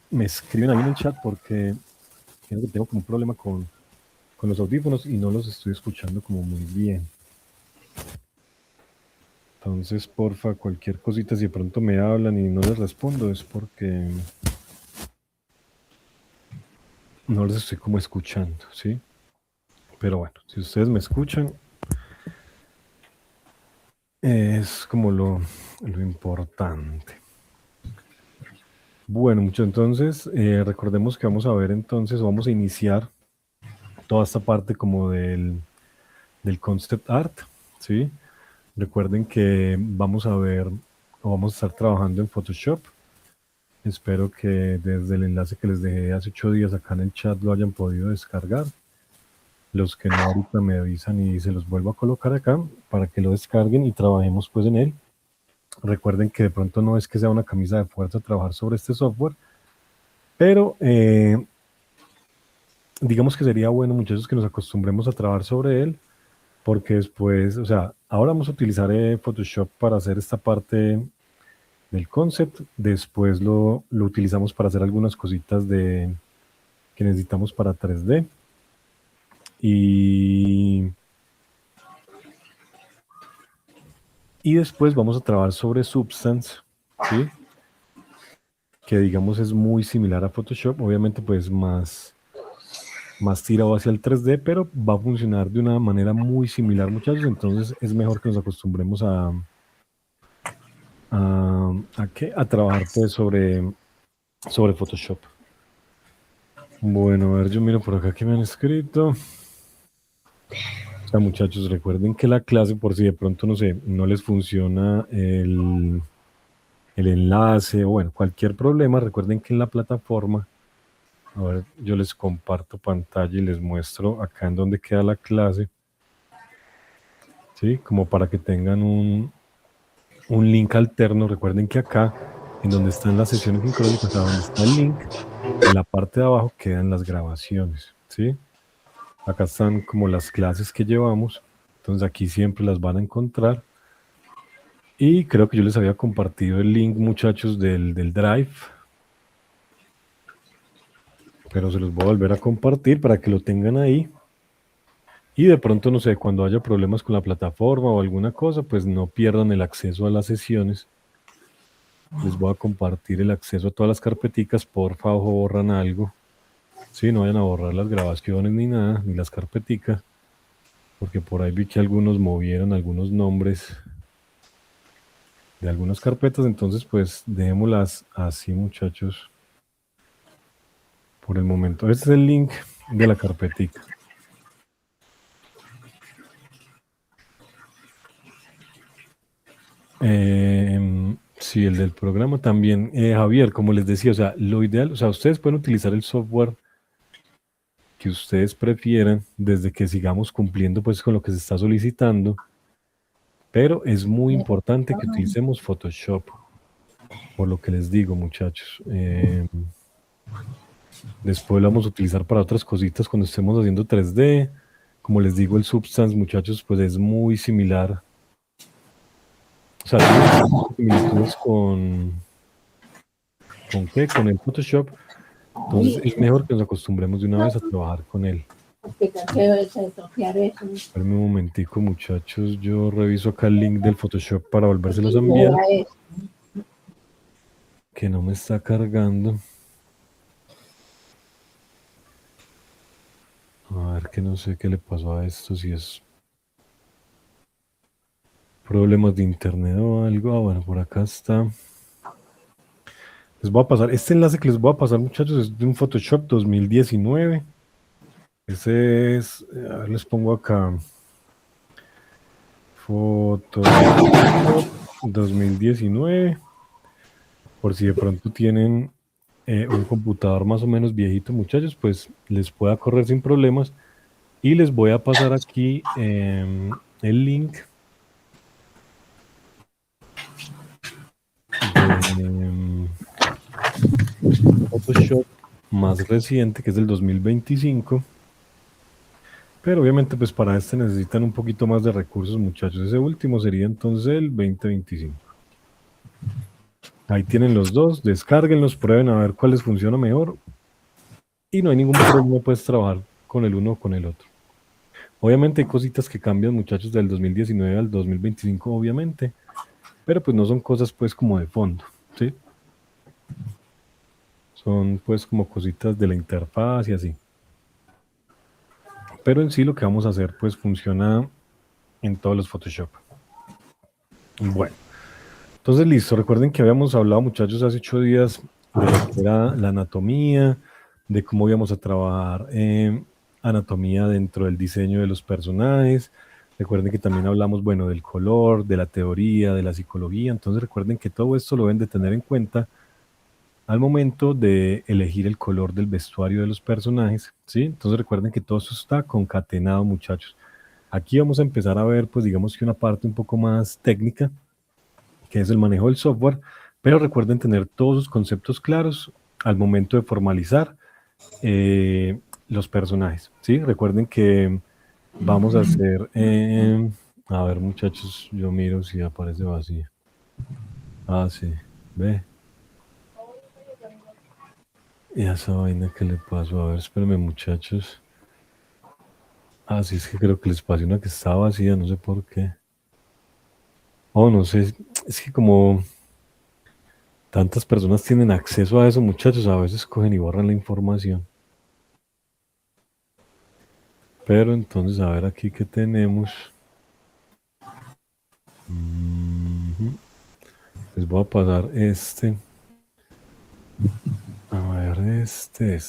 me escriben ahí en el chat porque creo que tengo como un problema con los audífonos y no los estoy escuchando como muy bien. Entonces, porfa, cualquier cosita, si de pronto me hablan y no les respondo, es porque no les estoy como escuchando, ¿sí? Pero bueno, si ustedes me escuchan, es como lo importante. Bueno, mucho entonces, recordemos que vamos a ver entonces, vamos a iniciar toda esta parte como del concept art, ¿sí? Recuerden que vamos a ver o vamos a estar trabajando en Photoshop. Espero que desde el enlace que les dejé hace 8 días acá en el chat lo hayan podido descargar. Los que no ahorita me avisan y se los vuelvo a colocar acá para que lo descarguen y trabajemos pues en él. Recuerden que de pronto no es que sea una camisa de fuerza trabajar sobre este software, pero digamos que sería bueno, muchachos, que nos acostumbremos a trabajar sobre él, porque después, o sea, ahora vamos a utilizar Photoshop para hacer esta parte del concept, después lo utilizamos para hacer algunas cositas que necesitamos para 3D, y después vamos a trabajar sobre Substance, ¿sí? Que digamos es muy similar a Photoshop, obviamente pues más tirado hacia el 3D, pero va a funcionar de una manera muy similar, muchachos. Entonces es mejor que nos acostumbremos a trabajar pues sobre Photoshop. Bueno, a ver, yo miro por acá que me han escrito. O sea, muchachos, recuerden que la clase, por si de pronto, no sé, no les funciona el enlace o bueno, cualquier problema, recuerden que en la plataforma, a ver, yo les comparto pantalla y les muestro acá en donde queda la clase, ¿sí? Como para que tengan un link alterno. Recuerden que acá, en donde están las sesiones sincrónicas, a donde está el link, en la parte de abajo quedan las grabaciones, ¿sí? Acá están como las clases que llevamos, entonces aquí siempre las van a encontrar. Y creo que yo les había compartido el link, muchachos, del Drive, pero se los voy a volver a compartir para que lo tengan ahí. Y de pronto, no sé, cuando haya problemas con la plataforma o alguna cosa, pues no pierdan el acceso a las sesiones. Les voy a compartir el acceso a todas las carpeticas, porfa, ojo, borran algo. Sí, no vayan a borrar las grabaciones ni nada, ni las carpeticas, porque por ahí vi que algunos movieron algunos nombres de algunas carpetas, entonces pues dejémoslas así, muchachos, por el momento. Este es el link de la carpetica. Sí, el del programa también. Javier, como les decía, o sea, lo ideal, o sea, ustedes pueden utilizar el software que ustedes prefieran desde que sigamos cumpliendo pues con lo que se está solicitando, pero es muy importante que utilicemos Photoshop, por lo que les digo, muchachos. Después lo vamos a utilizar para otras cositas cuando estemos haciendo 3D. Como les digo, el Substance, muchachos, pues es muy similar. O sea, tiene similitudes ¿con qué? Con el Photoshop. Entonces es mejor que nos acostumbremos de una vez a trabajar con él. Espérame un momentico, muchachos. Yo reviso acá el link del Photoshop para volvérselos a enviar. Que no me está cargando. A ver, que no sé qué le pasó a esto, si es problemas de internet o algo. Ah, bueno, por acá está. Les voy a pasar, este enlace que les voy a pasar, muchachos, es de un Photoshop 2019. Ese es, a ver, les pongo acá. Photoshop 2019. Por si de pronto tienen un computador más o menos viejito, muchachos, pues les pueda correr sin problemas. Y les voy a pasar aquí el link de Photoshop más reciente, que es del 2025. Pero obviamente pues para este necesitan un poquito más de recursos, muchachos. Ese último sería entonces el 2025. Ahí tienen los dos, descárguenlos, prueben a ver cuál les funciona mejor y no hay ningún problema, puedes trabajar con el uno o con el otro. Obviamente hay cositas que cambian, muchachos, del 2019 al 2025, obviamente, pero pues no son cosas pues como de fondo, ¿sí? Son pues como cositas de la interfaz y así. Pero en sí lo que vamos a hacer pues funciona en todos los Photoshop. Bueno, entonces listo, recuerden que habíamos hablado, muchachos, hace 8 días de lo que era la anatomía, de cómo íbamos a trabajar anatomía dentro del diseño de los personajes. Recuerden que también hablamos, bueno, del color, de la teoría, de la psicología. Entonces recuerden que todo esto lo deben de tener en cuenta al momento de elegir el color del vestuario de los personajes, ¿sí? Entonces recuerden que todo eso está concatenado, muchachos. Aquí vamos a empezar a ver, pues digamos que una parte un poco más técnica, que es el manejo del software, pero recuerden tener todos los conceptos claros al momento de formalizar los personajes, ¿sí? Recuerden que vamos a hacer, a ver muchachos, yo miro si aparece vacío. Ah, sí, ve. Y esa vaina que le pasó, a ver, espérenme muchachos. Ah, sí, es que creo que les pasé una que estaba vacía, no sé por qué. Oh, no sé, es que como tantas personas tienen acceso a eso, muchachos, a veces cogen y borran la información. Pero entonces, a ver aquí qué tenemos. Les voy a pasar este. A ver, este.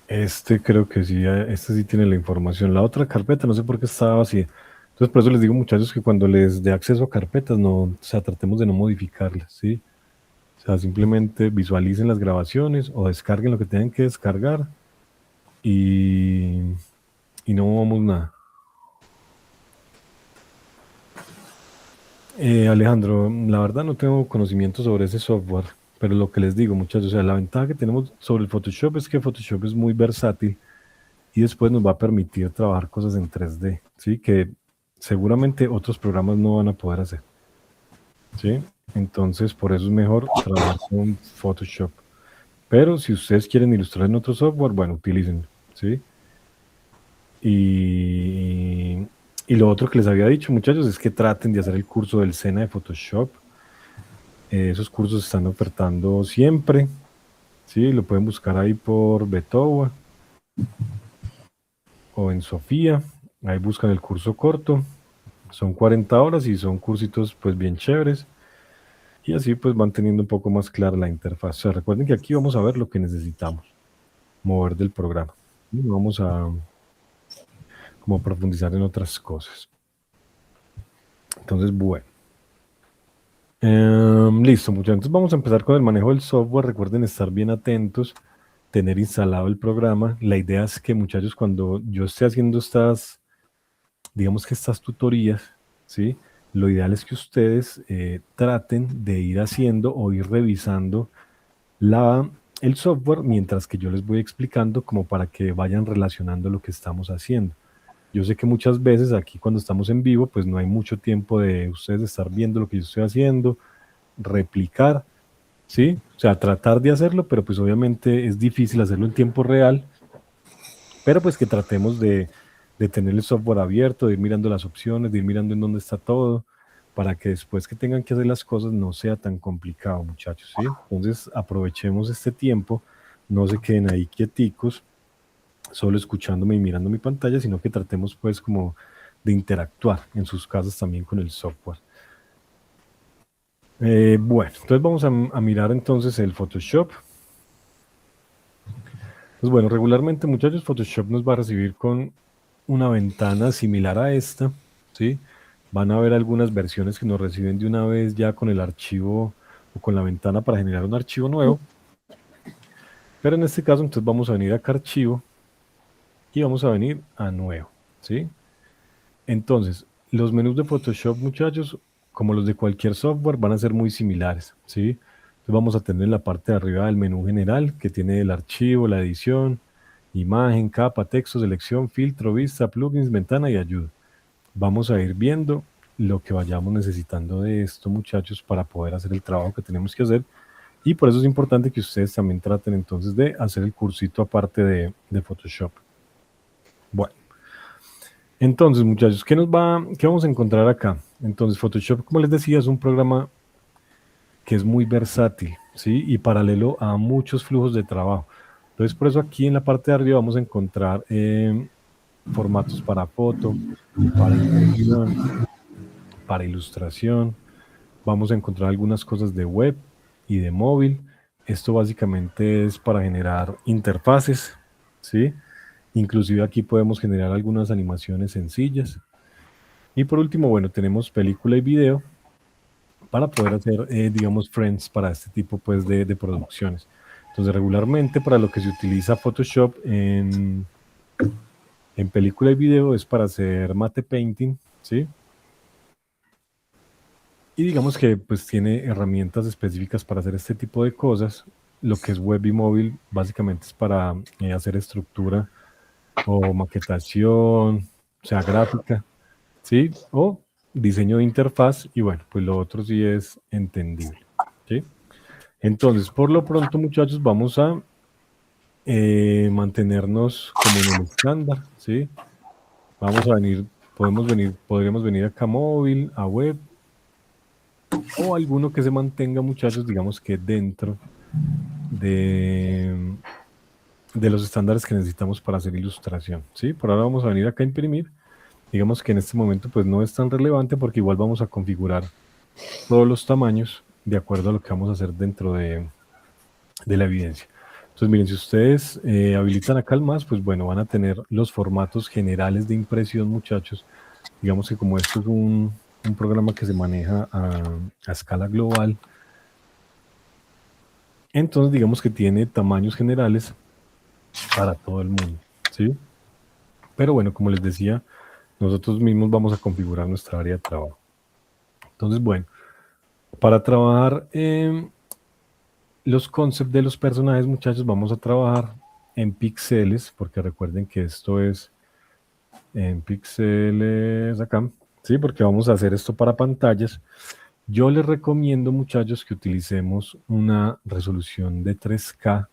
Este creo que sí, este sí tiene la información. La otra carpeta, no sé por qué estaba vacía. Entonces, por eso les digo, muchachos, que cuando les dé acceso a carpetas, no, o sea, tratemos de no modificarlas, ¿sí? O sea, simplemente visualicen las grabaciones o descarguen lo que tengan que descargar y, y no movamos nada. Alejandro, la verdad no tengo conocimiento sobre ese software, pero lo que les digo, muchachos, o sea, la ventaja que tenemos sobre el Photoshop es que Photoshop es muy versátil y después nos va a permitir trabajar cosas en 3D, ¿sí? Que seguramente otros programas no van a poder hacer, ¿sí? Entonces, por eso es mejor trabajar con Photoshop. Pero si ustedes quieren ilustrar en otro software, bueno, utilicen, ¿sí? Y, y lo otro que les había dicho, muchachos, es que traten de hacer el curso del SENA de Photoshop. Esos cursos se están ofertando siempre, ¿sí? Lo pueden buscar ahí por Betowa o en Sofía. Ahí buscan el curso corto. Son 40 horas y son cursitos pues bien chéveres. Y así pues van teniendo un poco más clara la interfaz. O sea, recuerden que aquí vamos a ver lo que necesitamos mover del programa. Y no vamos a como profundizar en otras cosas. Entonces, bueno. Listo, muchachos. Entonces vamos a empezar con el manejo del software. Recuerden estar bien atentos, tener instalado el programa. La idea es que, muchachos, cuando yo esté haciendo estas, digamos que estas tutorías, ¿sí? Lo ideal es que ustedes traten de ir haciendo o ir revisando el software mientras que yo les voy explicando como para que vayan relacionando lo que estamos haciendo. Yo sé que muchas veces aquí cuando estamos en vivo, pues no hay mucho tiempo de ustedes estar viendo lo que yo estoy haciendo, replicar, ¿sí? O sea, tratar de hacerlo, pero pues obviamente es difícil hacerlo en tiempo real, pero pues que tratemos de tener el software abierto, de ir mirando las opciones, de ir mirando en dónde está todo, para que después que tengan que hacer las cosas no sea tan complicado, muchachos, ¿sí? Entonces aprovechemos este tiempo, no se queden ahí quieticos, solo escuchándome y mirando mi pantalla, sino que tratemos pues como de interactuar en sus casas también con el software. Bueno, entonces vamos a mirar entonces el Photoshop. Pues bueno, regularmente muchachos, Photoshop nos va a recibir con una ventana similar a esta, ¿sí? Van a haber algunas versiones que nos reciben de una vez ya con el archivo o con la ventana para generar un archivo nuevo. Pero en este caso, entonces vamos a venir acá a archivo y vamos a venir a nuevo, ¿sí? Entonces, los menús de Photoshop, muchachos, como los de cualquier software, van a ser muy similares, ¿sí? Entonces vamos a tener la parte de arriba del menú general, que tiene el archivo, la edición, imagen, capa, texto, selección, filtro, vista, plugins, ventana y ayuda. Vamos a ir viendo lo que vayamos necesitando de esto, muchachos, para poder hacer el trabajo que tenemos que hacer. Y por eso es importante que ustedes también traten entonces de hacer el cursito aparte de Photoshop. Bueno, entonces, muchachos, ¿qué vamos a encontrar acá? Entonces, Photoshop, como les decía, es un programa que es muy versátil, ¿sí? Y paralelo a muchos flujos de trabajo. Entonces, por eso aquí en la parte de arriba vamos a encontrar formatos para foto, para impresión, para ilustración. Vamos a encontrar algunas cosas de web y de móvil. Esto básicamente es para generar interfaces, ¿sí? Inclusive aquí podemos generar algunas animaciones sencillas. Y por último, bueno, tenemos película y video para poder hacer, digamos, frames para este tipo pues, de producciones. Entonces, regularmente para lo que se utiliza Photoshop en película y video es para hacer matte painting, ¿sí? Y digamos que pues tiene herramientas específicas para hacer este tipo de cosas. Lo que es web y móvil básicamente es para hacer estructura o maquetación, o sea, gráfica, ¿sí? O diseño de interfaz y bueno, pues lo otro sí es entendible, ¿sí? Entonces, por lo pronto, muchachos, vamos a mantenernos como en el estándar, ¿sí? Vamos a venir, podríamos venir acá a móvil, a web, o alguno que se mantenga, muchachos, digamos que dentro de, de los estándares que necesitamos para hacer ilustración, ¿sí? Por ahora vamos a venir acá a imprimir. Digamos que en este momento pues no es tan relevante porque igual vamos a configurar todos los tamaños de acuerdo a lo que vamos a hacer dentro de la evidencia. Entonces, miren, si ustedes habilitan acá el más, pues bueno, van a tener los formatos generales de impresión, muchachos. Digamos que como esto es un programa que se maneja a escala global, entonces digamos que tiene tamaños generales para todo el mundo, ¿sí? Pero bueno, como les decía, nosotros mismos vamos a configurar nuestra área de trabajo. Entonces, bueno, para trabajar los conceptos de los personajes, muchachos, vamos a trabajar en píxeles, porque recuerden que esto es en píxeles acá, ¿sí? Porque vamos a hacer esto para pantallas. Yo les recomiendo, muchachos, que utilicemos una resolución de 3K,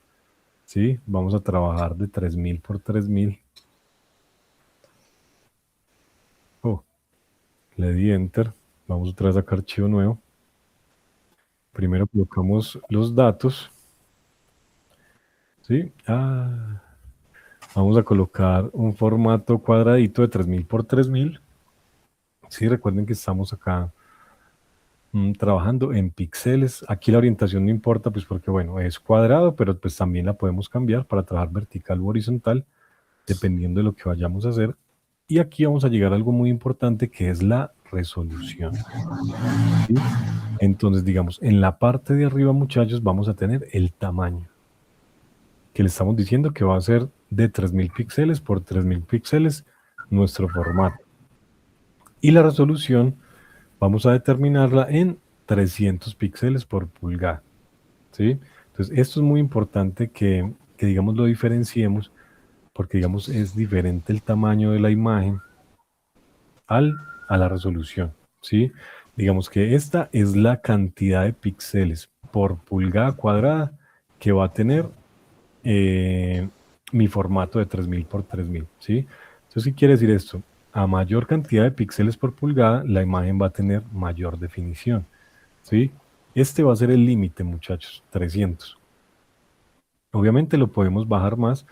¿sí? Vamos a trabajar de 3000 por 3000. Oh, le di Enter. Vamos otra vez a sacar archivo nuevo. Primero colocamos los datos, ¿sí? Vamos a colocar un formato cuadradito de 3000 por 3000. Sí, recuerden que estamos acá trabajando en píxeles. Aquí la orientación no importa, pues porque bueno, es cuadrado, pero pues también la podemos cambiar para trabajar vertical o horizontal, dependiendo de lo que vayamos a hacer. Y aquí vamos a llegar a algo muy importante que es la resolución, ¿sí? Entonces, digamos, en la parte de arriba, muchachos, vamos a tener el tamaño, que le estamos diciendo que va a ser de 3000 píxeles por 3000 píxeles nuestro formato. Y la resolución vamos a determinarla en 300 píxeles por pulgada, ¿sí? Entonces, esto es muy importante que digamos, lo diferenciemos, porque, digamos, es diferente el tamaño de la imagen a la resolución, ¿sí? Digamos que esta es la cantidad de píxeles por pulgada cuadrada que va a tener mi formato de 3000 por 3000, ¿sí? Entonces, ¿qué quiere decir esto? A mayor cantidad de píxeles por pulgada, la imagen va a tener mayor definición, ¿sí? Este va a ser el límite, muchachos, 300. Obviamente lo podemos bajar más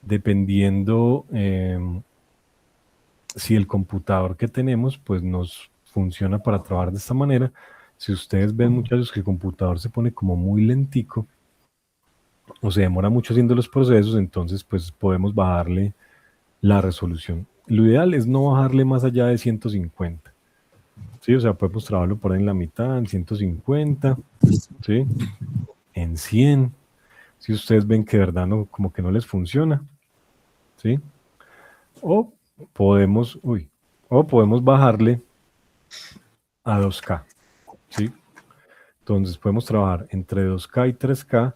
dependiendo si el computador que tenemos pues nos funciona para trabajar de esta manera. Si ustedes ven, muchachos, que el computador se pone como muy lentico o se demora mucho haciendo los procesos, entonces pues podemos bajarle la resolución. Lo ideal es no bajarle más allá de 150. Sí, o sea, podemos trabajarlo por ahí en la mitad, en 150, ¿sí? En 100. Si ustedes ven que de verdad no, como que no les funciona, ¿sí? O podemos bajarle a 2K, ¿sí? Entonces podemos trabajar entre 2K y 3K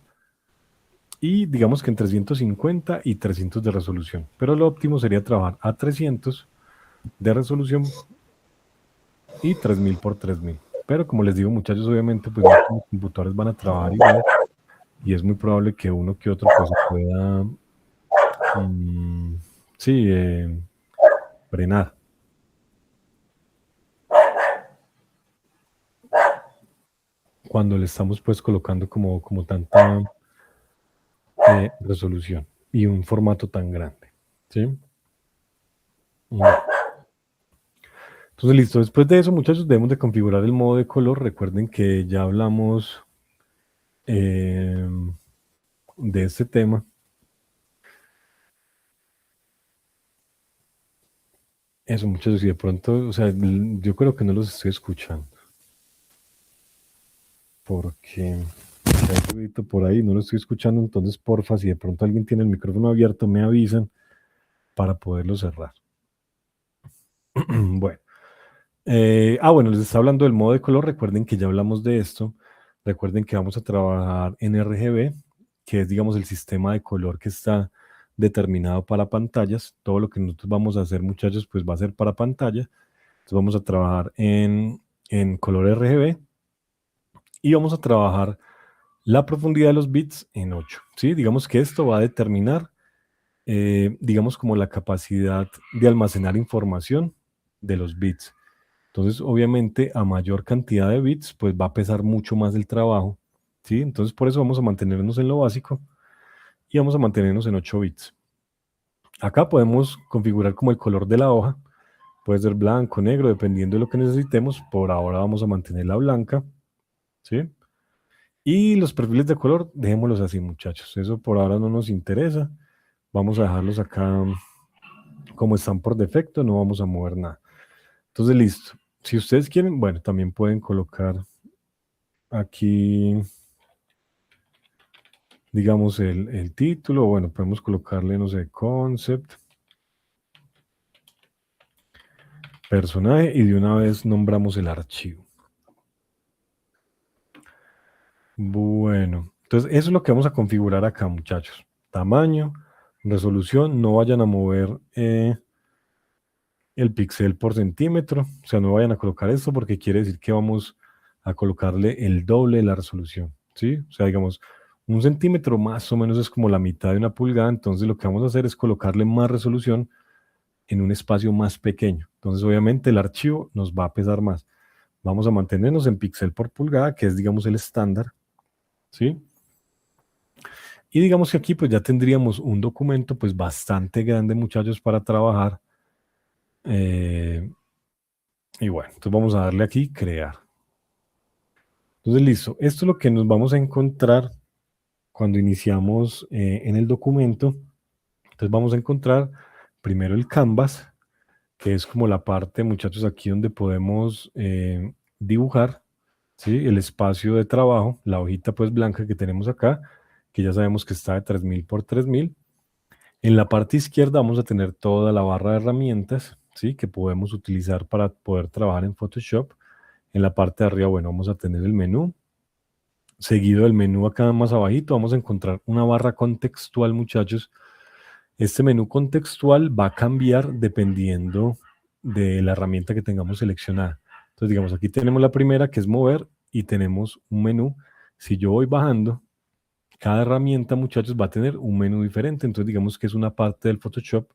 y digamos que entre 150 y 300 de resolución. Pero lo óptimo sería trabajar a 300 de resolución y 3000 por 3000. Pero como les digo, muchachos, obviamente, pues no todos los computadores van a trabajar igual y es muy probable que uno que otro pues pueda, sí, frenar. Cuando le estamos pues colocando como tanta resolución y un formato tan grande, ¿sí? Bueno. Entonces, listo. Después de eso, muchachos, debemos de configurar el modo de color. Recuerden que ya hablamos de este tema. Eso, muchachos, y de pronto, o sea, yo creo que no los estoy escuchando. Porque hay ruidito por ahí, no lo estoy escuchando. Entonces, porfa, si de pronto alguien tiene el micrófono abierto, me avisan para poderlo cerrar. Bueno. Bueno, les está hablando del modo de color. Recuerden que ya hablamos de esto. Recuerden que vamos a trabajar en RGB, que es, digamos, el sistema de color que está determinado para pantallas. Todo lo que nosotros vamos a hacer, muchachos, pues va a ser para pantalla. Entonces vamos a trabajar en color RGB y vamos a trabajar la profundidad de los bits en 8. ¿Sí? Digamos que esto va a determinar, digamos, como la capacidad de almacenar información de los bits. Entonces, obviamente, a mayor cantidad de bits, pues va a pesar mucho más el trabajo, ¿sí? Entonces, por eso vamos a mantenernos en lo básico y vamos a mantenernos en 8 bits. Acá podemos configurar como el color de la hoja. Puede ser blanco, negro, dependiendo de lo que necesitemos. Por ahora vamos a mantenerla blanca, ¿sí? Y los perfiles de color, dejémoslos así, muchachos. Eso por ahora no nos interesa. Vamos a dejarlos acá como están por defecto, no vamos a mover nada. Entonces, listo. Si ustedes quieren, bueno, también pueden colocar aquí, digamos, el título. Bueno, podemos colocarle, no sé, concept, personaje, y de una vez nombramos el archivo. Bueno, entonces eso es lo que vamos a configurar acá, muchachos. Tamaño, resolución, no vayan a mover el píxel por centímetro, o sea, no vayan a colocar esto porque quiere decir que vamos a colocarle el doble de la resolución, ¿sí? O sea, digamos, 1 centímetro más o menos es como la mitad de una pulgada, entonces lo que vamos a hacer es colocarle más resolución en un espacio más pequeño. Entonces, obviamente, el archivo nos va a pesar más. Vamos a mantenernos en píxel por pulgada, que es, digamos, el estándar, ¿sí? Y digamos que aquí pues ya tendríamos un documento pues bastante grande, muchachos, para trabajar. Y bueno, entonces vamos a darle aquí crear. Entonces, listo. Esto es lo que nos vamos a encontrar cuando iniciamos en el documento. Entonces vamos a encontrar primero el canvas, que es como la parte, muchachos, aquí donde podemos dibujar, ¿sí? El espacio de trabajo, la hojita pues blanca que tenemos acá, que ya sabemos que está de 3000 por 3000. En la parte izquierda vamos a tener toda la barra de herramientas, ¿sí? Que podemos utilizar para poder trabajar en Photoshop. En la parte de arriba, bueno, vamos a tener el menú. Seguido del menú acá más abajito vamos a encontrar una barra contextual, muchachos. Este menú contextual va a cambiar dependiendo de la herramienta que tengamos seleccionada. Entonces, digamos, aquí tenemos la primera que es mover y tenemos un menú. Si yo voy bajando, cada herramienta, muchachos, va a tener un menú diferente. Entonces, digamos que es una parte del Photoshop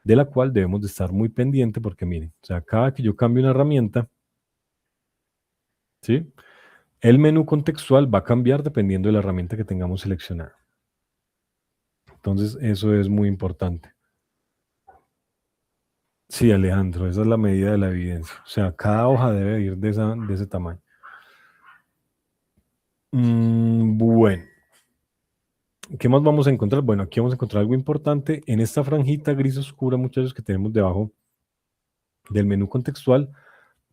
de la cual debemos de estar muy pendiente porque miren, o sea, cada que yo cambie una herramienta, ¿sí? El menú contextual va a cambiar dependiendo de la herramienta que tengamos seleccionada. Entonces, eso es muy importante. Sí, Alejandro, esa es la medida de la evidencia. O sea, cada hoja debe ir de ese tamaño. Bueno, ¿qué más vamos a encontrar? Bueno, aquí vamos a encontrar algo importante. En esta franjita gris oscura, muchachos, que tenemos debajo del menú contextual,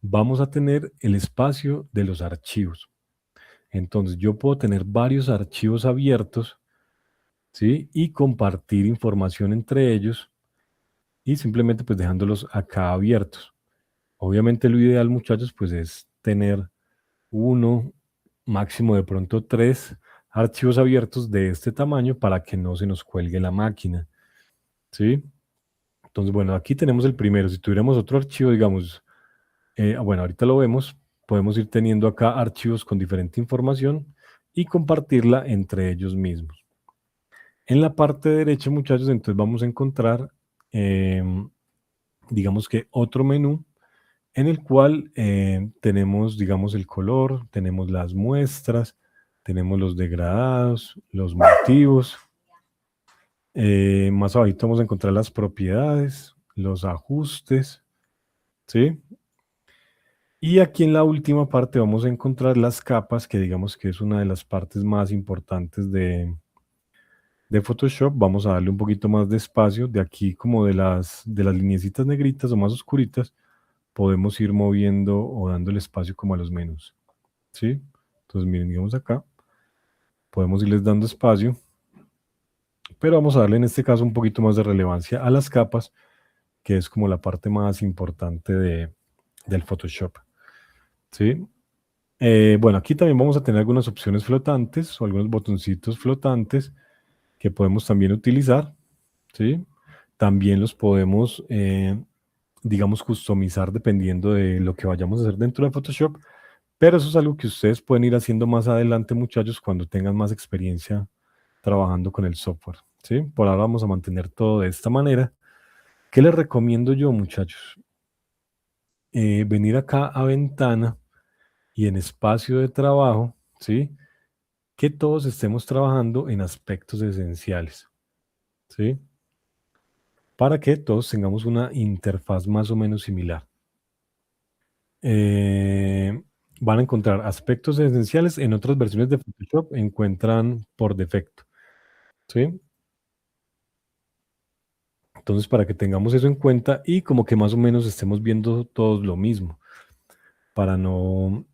vamos a tener el espacio de los archivos. Entonces, yo puedo tener varios archivos abiertos, ¿sí? Y compartir información entre ellos y simplemente pues dejándolos acá abiertos. Obviamente lo ideal, muchachos, pues es tener uno, máximo de pronto 3 archivos abiertos de este tamaño para que no se nos cuelgue la máquina, ¿sí? Entonces, bueno, aquí tenemos el primero. Si tuviéramos otro archivo, digamos, bueno, ahorita lo vemos, podemos ir teniendo acá archivos con diferente información y compartirla entre ellos mismos. En la parte derecha, muchachos, entonces vamos a encontrar, digamos que otro menú en el cual tenemos, digamos, el color, tenemos las muestras, tenemos los degradados, los motivos. Más abajito vamos a encontrar las propiedades, los ajustes, ¿sí? Y aquí en la última parte vamos a encontrar las capas, que digamos que es una de las partes más importantes de Photoshop. Vamos a darle un poquito más de espacio. De aquí como de las lineecitas negritas o más oscuritas, podemos ir moviendo o dándole espacio como a los menús, ¿sí? Entonces miren, digamos acá, podemos irles dando espacio, pero vamos a darle en este caso un poquito más de relevancia a las capas, que es como la parte más importante del Photoshop, ¿sí? Bueno, aquí también vamos a tener algunas opciones flotantes o algunos botoncitos flotantes que podemos también utilizar, ¿sí? También los podemos, digamos, customizar dependiendo de lo que vayamos a hacer dentro de Photoshop, pero eso es algo que ustedes pueden ir haciendo más adelante, muchachos, cuando tengan más experiencia trabajando con el software, ¿sí? Por ahora vamos a mantener todo de esta manera. ¿Qué les recomiendo yo, muchachos? Venir acá a ventana y en espacio de trabajo, ¿sí? Que todos estemos trabajando en aspectos esenciales, ¿sí? Para que todos tengamos una interfaz más o menos similar. Van a encontrar aspectos esenciales en otras versiones de Photoshop, encuentran por defecto, ¿sí? Entonces, para que tengamos eso en cuenta y como que más o menos estemos viendo todos lo mismo, para no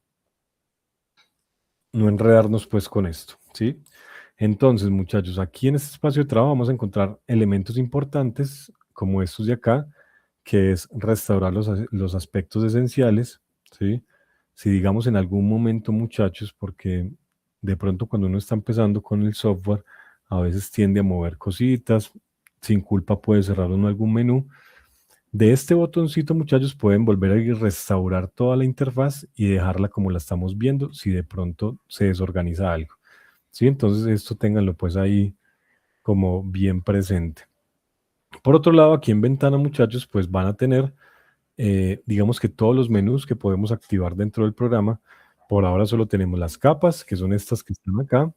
enredarnos pues con esto, ¿sí? Entonces, muchachos, aquí en este espacio de trabajo vamos a encontrar elementos importantes como estos de acá, que es restaurar los aspectos esenciales, ¿sí? Si digamos en algún momento, muchachos, porque de pronto cuando uno está empezando con el software, a veces tiende a mover cositas, sin culpa puede cerrar uno algún menú. De este botoncito, muchachos, pueden volver a restaurar toda la interfaz y dejarla como la estamos viendo si de pronto se desorganiza algo. ¿Sí? Entonces esto ténganlo pues ahí como bien presente. Por otro lado, aquí en ventana, muchachos, pues van a tener, digamos que todos los menús que podemos activar dentro del programa. Por ahora solo tenemos las capas, que son estas que están acá.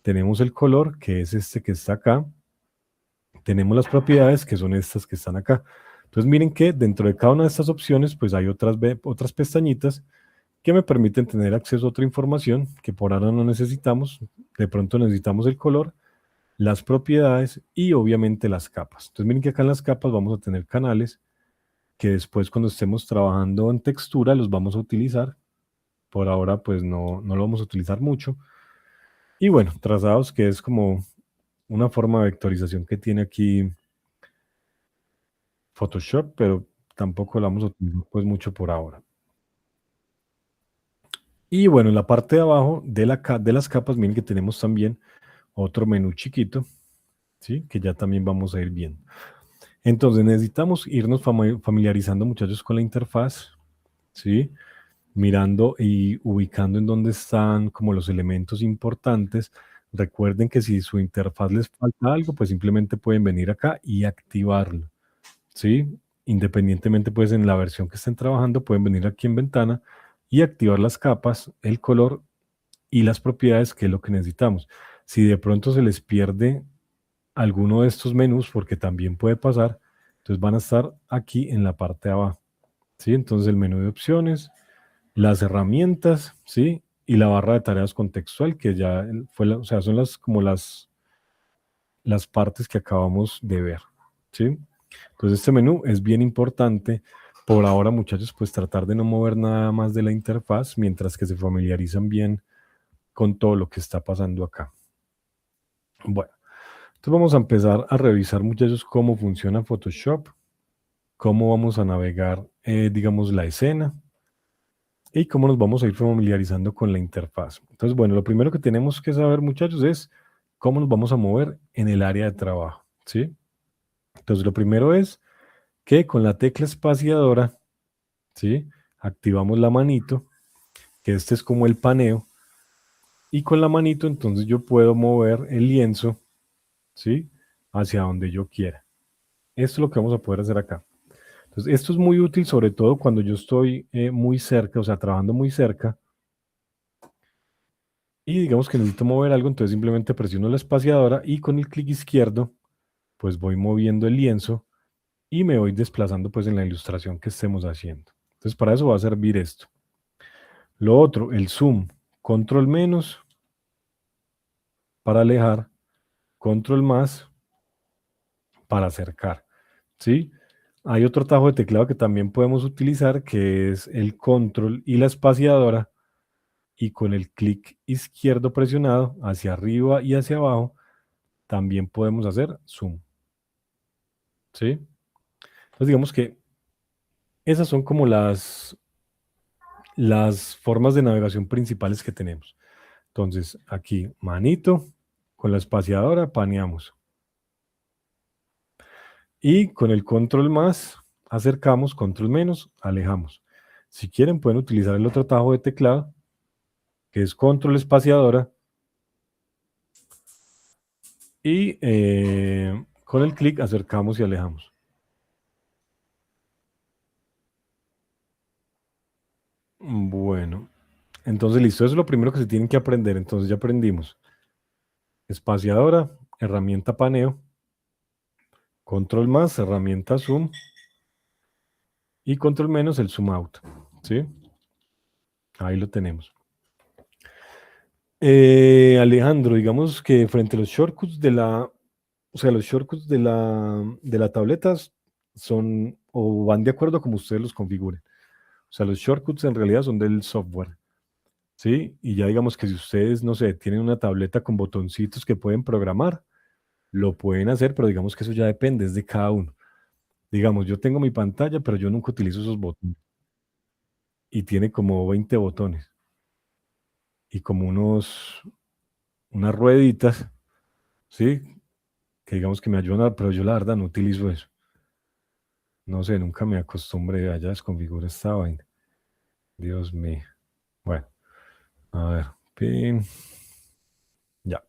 Tenemos el color, que es este que está acá. Tenemos las propiedades, que son estas que están acá. Entonces miren que dentro de cada una de estas opciones, pues hay otras pestañitas que me permiten tener acceso a otra información que por ahora no necesitamos. De pronto necesitamos el color, las propiedades y obviamente las capas. Entonces miren que acá en las capas vamos a tener canales que después cuando estemos trabajando en textura los vamos a utilizar. Por ahora pues no lo vamos a utilizar mucho. Y bueno, trazados, que es como una forma de vectorización que tiene aquí Photoshop, pero tampoco la vamos a utilizar pues mucho por ahora. Y bueno, en la parte de abajo de las capas, miren que tenemos también otro menú chiquito, ¿sí? Que ya también vamos a ir viendo. Entonces necesitamos irnos familiarizando, muchachos, con la interfaz, ¿sí? Mirando y ubicando en dónde están como los elementos importantes. Recuerden que si su interfaz les falta algo, pues simplemente pueden venir acá y activarlo, ¿sí? Independientemente, pues en la versión que estén trabajando, pueden venir aquí en ventana y activar las capas, el color y las propiedades, que es lo que necesitamos. Si de pronto se les pierde alguno de estos menús, porque también puede pasar, entonces van a estar aquí en la parte de abajo, ¿sí? Entonces el menú de opciones, las herramientas, ¿sí? Y la barra de tareas contextual, que ya fue, o sea, son como las partes que acabamos de ver, ¿sí? Entonces este menú es bien importante. Por ahora, muchachos, pues tratar de no mover nada más de la interfaz mientras que se familiarizan bien con todo lo que está pasando acá. Bueno, entonces vamos a empezar a revisar, muchachos, cómo funciona Photoshop, cómo vamos a navegar, digamos, la escena. y cómo nos vamos a ir familiarizando con la interfaz. Entonces, bueno, lo primero que tenemos que saber, muchachos, es cómo nos vamos a mover en el área de trabajo, ¿sí? Entonces, lo primero es que con la tecla espaciadora, ¿sí? Activamos la manito, que este es como el paneo, y con la manito entonces yo puedo mover el lienzo, ¿sí? Hacia donde yo quiera. Esto es lo que vamos a poder hacer acá. Entonces, esto es muy útil, sobre todo cuando yo estoy muy cerca, o sea, trabajando muy cerca, y digamos que necesito mover algo, entonces simplemente presiono la espaciadora y con el clic izquierdo, pues voy moviendo el lienzo y me voy desplazando pues en la ilustración que estemos haciendo. Entonces, para eso va a servir esto. Lo otro, el zoom, control menos para alejar, control más para acercar, ¿sí? Hay otro atajo de teclado que también podemos utilizar, que es el control y la espaciadora, y con el clic izquierdo presionado hacia arriba y hacia abajo, también podemos hacer zoom, ¿sí? Entonces digamos que esas son como las formas de navegación principales que tenemos. Entonces aquí manito, con la espaciadora paneamos. Y con el control más acercamos, control menos alejamos. Si quieren pueden utilizar el otro atajo de teclado, que es control espaciadora, y con el clic acercamos y alejamos. Bueno, entonces listo, eso es lo primero que se tienen que aprender. Entonces ya aprendimos espaciadora, herramienta paneo, control más, herramienta zoom, y control menos el zoom out, ¿sí? Ahí lo tenemos. Alejandro, digamos que frente a los shortcuts o sea, los shortcuts de la tableta son o van de acuerdo a como ustedes los configuren. O sea, los shortcuts en realidad son del software, ¿sí? Y ya digamos que si ustedes, no sé, tienen una tableta con botoncitos que pueden programar, lo pueden hacer, pero digamos que eso ya depende, es de cada uno. Digamos, yo tengo mi pantalla, pero yo nunca utilizo esos botones. Y tiene como 20 botones y como unas rueditas, ¿sí? Que digamos que me ayudan, pero yo la verdad no utilizo eso. No sé, nunca me acostumbré a ya desconfigurar esta vaina. Dios mío. Bueno, a ver. Pin. Ya.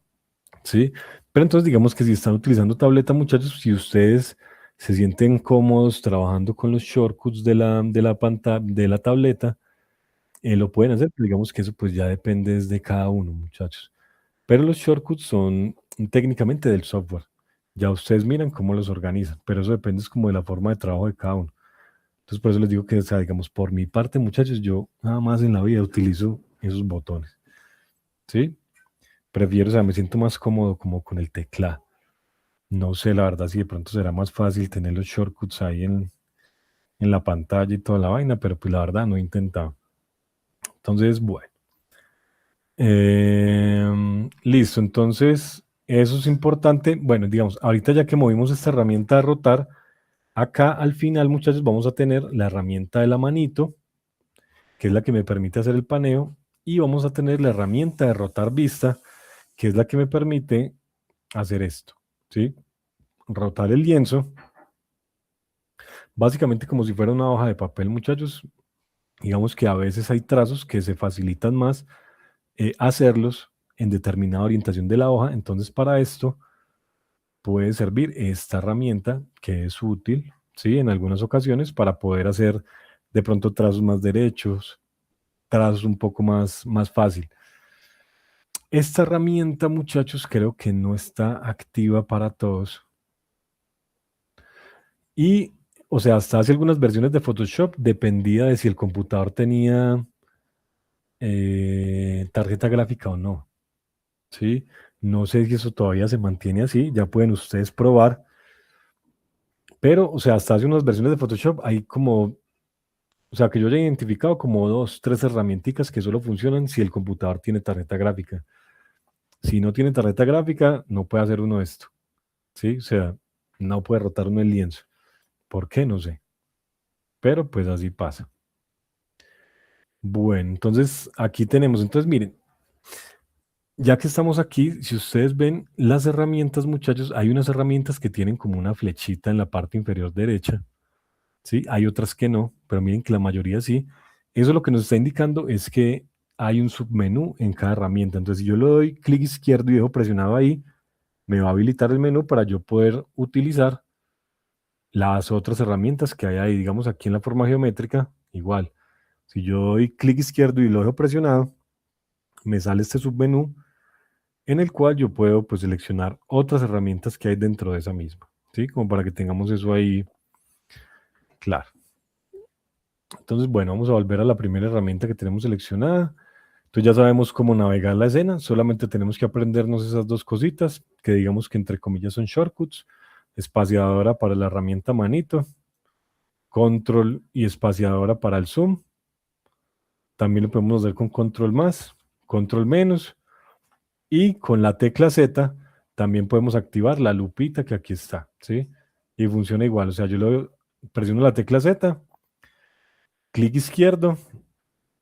Sí. Pero entonces digamos que si están utilizando tableta, muchachos, si ustedes se sienten cómodos trabajando con los shortcuts de la pantalla, de la tableta, lo pueden hacer, pero digamos que eso pues ya depende de cada uno, muchachos. Pero los shortcuts son técnicamente del software. Ya ustedes miran cómo los organizan, pero eso depende es como de la forma de trabajo de cada uno. Entonces, por eso les digo que, o sea, digamos, por mi parte, muchachos, yo nada más en la vida utilizo esos botones, ¿sí? Prefiero, o sea, me siento más cómodo como con el teclado. No sé, la verdad, si de pronto será más fácil tener los shortcuts ahí en la pantalla y toda la vaina, pero pues la verdad no he intentado. Entonces, bueno. Listo, entonces, eso es importante. Bueno, digamos, ahorita ya que movimos esta herramienta de rotar, acá al final, muchachos, vamos a tener la herramienta de la manito, que es la que me permite hacer el paneo, y vamos a tener la herramienta de rotar vista, que es la que me permite hacer esto, ¿sí? Rotar el lienzo, básicamente como si fuera una hoja de papel, muchachos. Digamos que a veces hay trazos que se facilitan más hacerlos en determinada orientación de la hoja, entonces para esto puede servir esta herramienta que es útil, ¿sí? En algunas ocasiones para poder hacer de pronto trazos más derechos, trazos un poco más fácil. Esta herramienta, muchachos, creo que no está activa para todos. Y, o sea, hasta hace algunas versiones de Photoshop dependía de si el computador tenía tarjeta gráfica o no. ¿Sí? No sé si eso todavía se mantiene así, ya pueden ustedes probar. Pero, o sea, hasta hace unas versiones de Photoshop hay como, o sea, que yo haya identificado como dos, tres herramientas que solo funcionan si el computador tiene tarjeta gráfica. Si no tiene tarjeta gráfica, no puede hacer uno esto. ¿Sí? O sea, no puede rotar uno el lienzo. ¿Por qué? No sé. Pero pues así pasa. Bueno, entonces aquí tenemos, entonces miren, ya que estamos aquí, si ustedes ven las herramientas, muchachos, hay unas herramientas que tienen como una flechita en la parte inferior derecha, ¿sí? Hay otras que no, pero miren que la mayoría sí. Eso lo que nos está indicando es que hay un submenú en cada herramienta. Entonces, si yo le doy clic izquierdo y dejo presionado ahí, me va a habilitar el menú para yo poder utilizar las otras herramientas que hay ahí. Digamos, aquí en la forma geométrica, igual. Si yo doy clic izquierdo y lo dejo presionado, me sale este submenú en el cual yo puedo pues seleccionar otras herramientas que hay dentro de esa misma, ¿sí? Como para que tengamos eso ahí claro. Entonces, bueno, vamos a volver a la primera herramienta que tenemos seleccionada. Entonces ya sabemos cómo navegar la escena, solamente tenemos que aprendernos esas dos cositas, que digamos que entre comillas son shortcuts, espaciadora para la herramienta manito, control y espaciadora para el zoom. También lo podemos hacer con control más, control menos, y con la tecla Z también podemos activar la lupita que aquí está, ¿sí? Y funciona igual, o sea, presiono la tecla Z, clic izquierdo,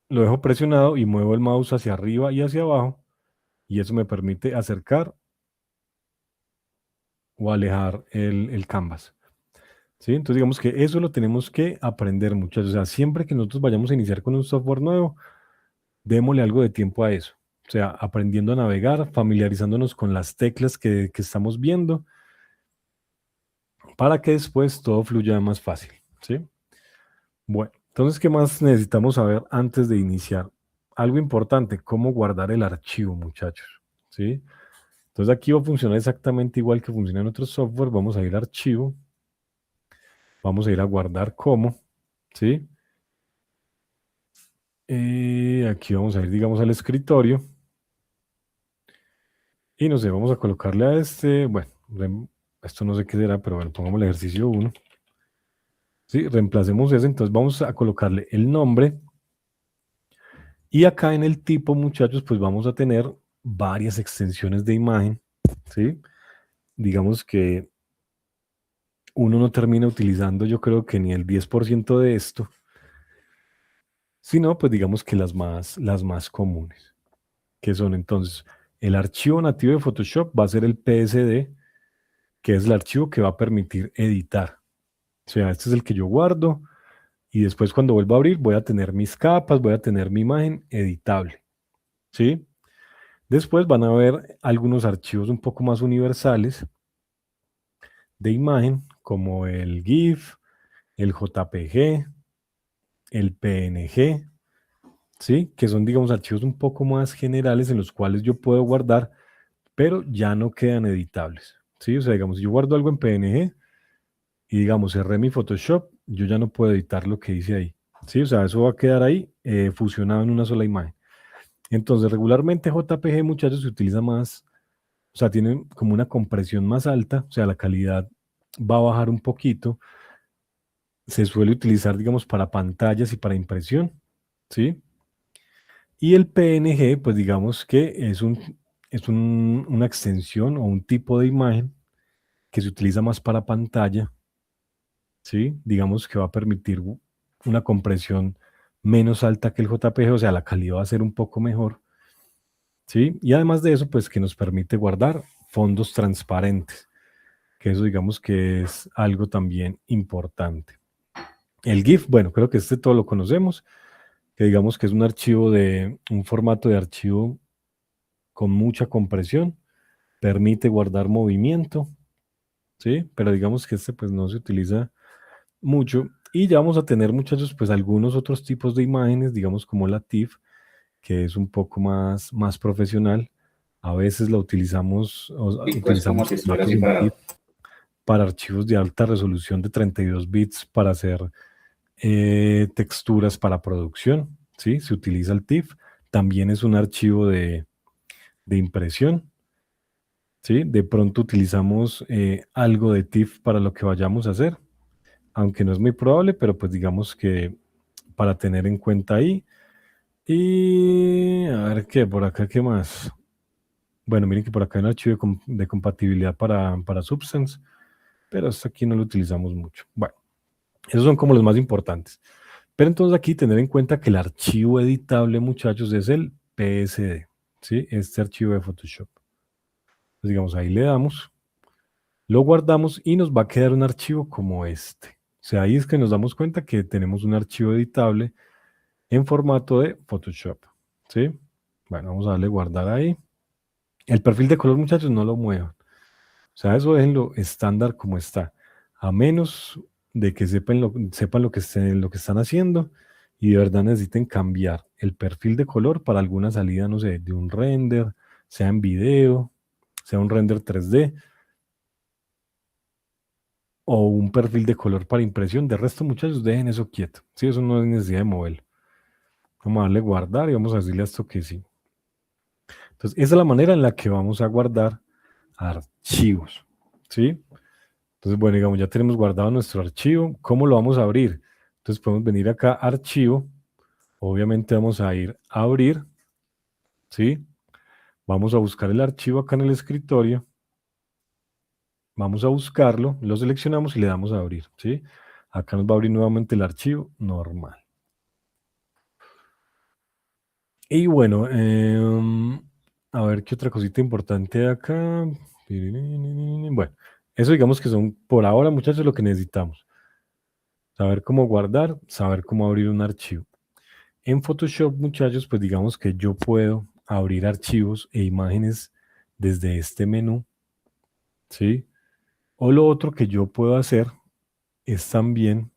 lo dejo presionado y muevo el mouse hacia arriba y hacia abajo, y eso me permite acercar o alejar el canvas, ¿sí? Entonces digamos que eso lo tenemos que aprender, muchachos. O sea, siempre que nosotros vayamos a iniciar con un software nuevo, démosle algo de tiempo a eso. O sea, aprendiendo a navegar, familiarizándonos con las teclas que estamos viendo, para que después todo fluya más fácil, ¿sí? Bueno, entonces, ¿qué más necesitamos saber antes de iniciar? Algo importante, cómo guardar el archivo, muchachos, ¿sí? Entonces aquí va a funcionar exactamente igual que funciona en otros software. Vamos a ir a archivo, vamos a ir a guardar como, ¿sí? Aquí vamos a ir, digamos, al escritorio y no sé, vamos a colocarle a este, bueno, esto no sé qué será, pero bueno, pongamos el ejercicio 1. Sí, reemplacemos ese, entonces vamos a colocarle el nombre y acá en el tipo, muchachos, pues vamos a tener varias extensiones de imagen, ¿sí? Digamos que uno no termina utilizando, yo creo que ni el 10% de esto, sino pues digamos que las más comunes, que son entonces el archivo nativo de Photoshop va a ser el PSD, que es el archivo que va a permitir editar. O sea, este es el que yo guardo y después cuando vuelva a abrir voy a tener mis capas, voy a tener mi imagen editable, ¿sí? Después van a haber algunos archivos un poco más universales de imagen, como el GIF, el JPG, el PNG, ¿sí? Que son, digamos, archivos un poco más generales en los cuales yo puedo guardar, pero ya no quedan editables, ¿sí? O sea, digamos, si yo guardo algo en PNG y, digamos, cerré mi Photoshop, yo ya no puedo editar lo que hice ahí, ¿sí? O sea, eso va a quedar ahí fusionado en una sola imagen. Entonces, regularmente JPG, muchachos, se utiliza más, o sea, tiene como una compresión más alta, o sea, la calidad va a bajar un poquito. Se suele utilizar, digamos, para pantallas y para impresión, ¿sí? Y el PNG, pues digamos que una extensión o un tipo de imagen que se utiliza más para pantalla, ¿sí? Digamos que va a permitir una compresión menos alta que el JPG, o sea, la calidad va a ser un poco mejor, ¿sí? Y además de eso, pues que nos permite guardar fondos transparentes, que eso digamos que es algo también importante. El GIF, bueno, creo que este todo lo conocemos, que digamos que es un formato de archivo con mucha compresión, permite guardar movimiento, ¿sí? Pero digamos que este pues no se utiliza mucho. Y ya vamos a tener, muchachos, pues algunos otros tipos de imágenes, digamos como la TIFF, que es un poco más profesional. A veces la utilizamos, Y pues como utilizamos si estuviera formatos así en parado. TIFF para archivos de alta resolución de 32 bits para hacer texturas para producción, ¿sí? Se utiliza el TIFF. También es un archivo de impresión, ¿sí? De pronto utilizamos algo de TIFF para lo que vayamos a hacer, aunque no es muy probable, pero pues digamos que para tener en cuenta ahí. Y a ver qué, por acá, ¿qué más? Bueno, miren que por acá hay un archivo de compatibilidad para Substance, pero hasta aquí no lo utilizamos mucho. Bueno, esos son como los más importantes. Pero entonces aquí tener en cuenta que el archivo editable, muchachos, es el PSD, ¿sí? Este archivo de Photoshop. Entonces, digamos, ahí le damos, lo guardamos y nos va a quedar un archivo como este. O sea, ahí es que nos damos cuenta que tenemos un archivo editable en formato de Photoshop, ¿sí? Bueno, vamos a darle guardar ahí. El perfil de color, muchachos, no lo muevan. O sea, eso déjenlo estándar como está. A menos de que sepan lo que están haciendo y de verdad necesiten cambiar el perfil de color para alguna salida, no sé, de un render, sea en video, sea un render 3D o un perfil de color para impresión. De resto, muchachos, dejen eso quieto. Sí, eso no es necesidad de moverlo. Vamos a darle guardar y vamos a decirle a esto que sí. Entonces, esa es la manera en la que vamos a guardar archivos. ¿Sí? Entonces, bueno, digamos, ya tenemos guardado nuestro archivo. ¿Cómo lo vamos a abrir? Entonces, podemos venir acá, archivo. Obviamente vamos a ir a abrir. ¿Sí? Vamos a buscar el archivo acá en el escritorio. Vamos a buscarlo, lo seleccionamos y le damos a abrir. ¿Sí? Acá nos va a abrir nuevamente el archivo normal. Y bueno, a ver qué otra cosita importante hay acá. Bueno, eso digamos que son por ahora, muchachos, lo que necesitamos. Saber cómo guardar, saber cómo abrir un archivo. En Photoshop, muchachos, pues digamos que yo puedo abrir archivos e imágenes desde este menú, ¿sí? O lo otro que yo puedo hacer es también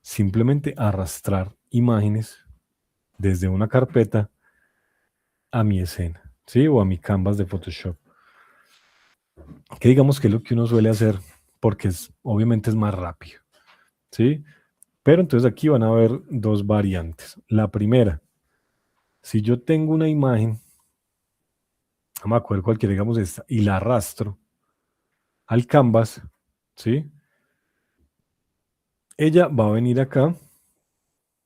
simplemente arrastrar imágenes desde una carpeta a mi escena, ¿sí? O a mi canvas de Photoshop. Que digamos que es lo que uno suele hacer porque obviamente es más rápido, ¿sí? Pero entonces aquí van a haber dos variantes. La primera, si yo tengo una imagen, no me acuerdo cualquiera, digamos esta, y la arrastro al canvas, ¿sí? Ella va a venir acá,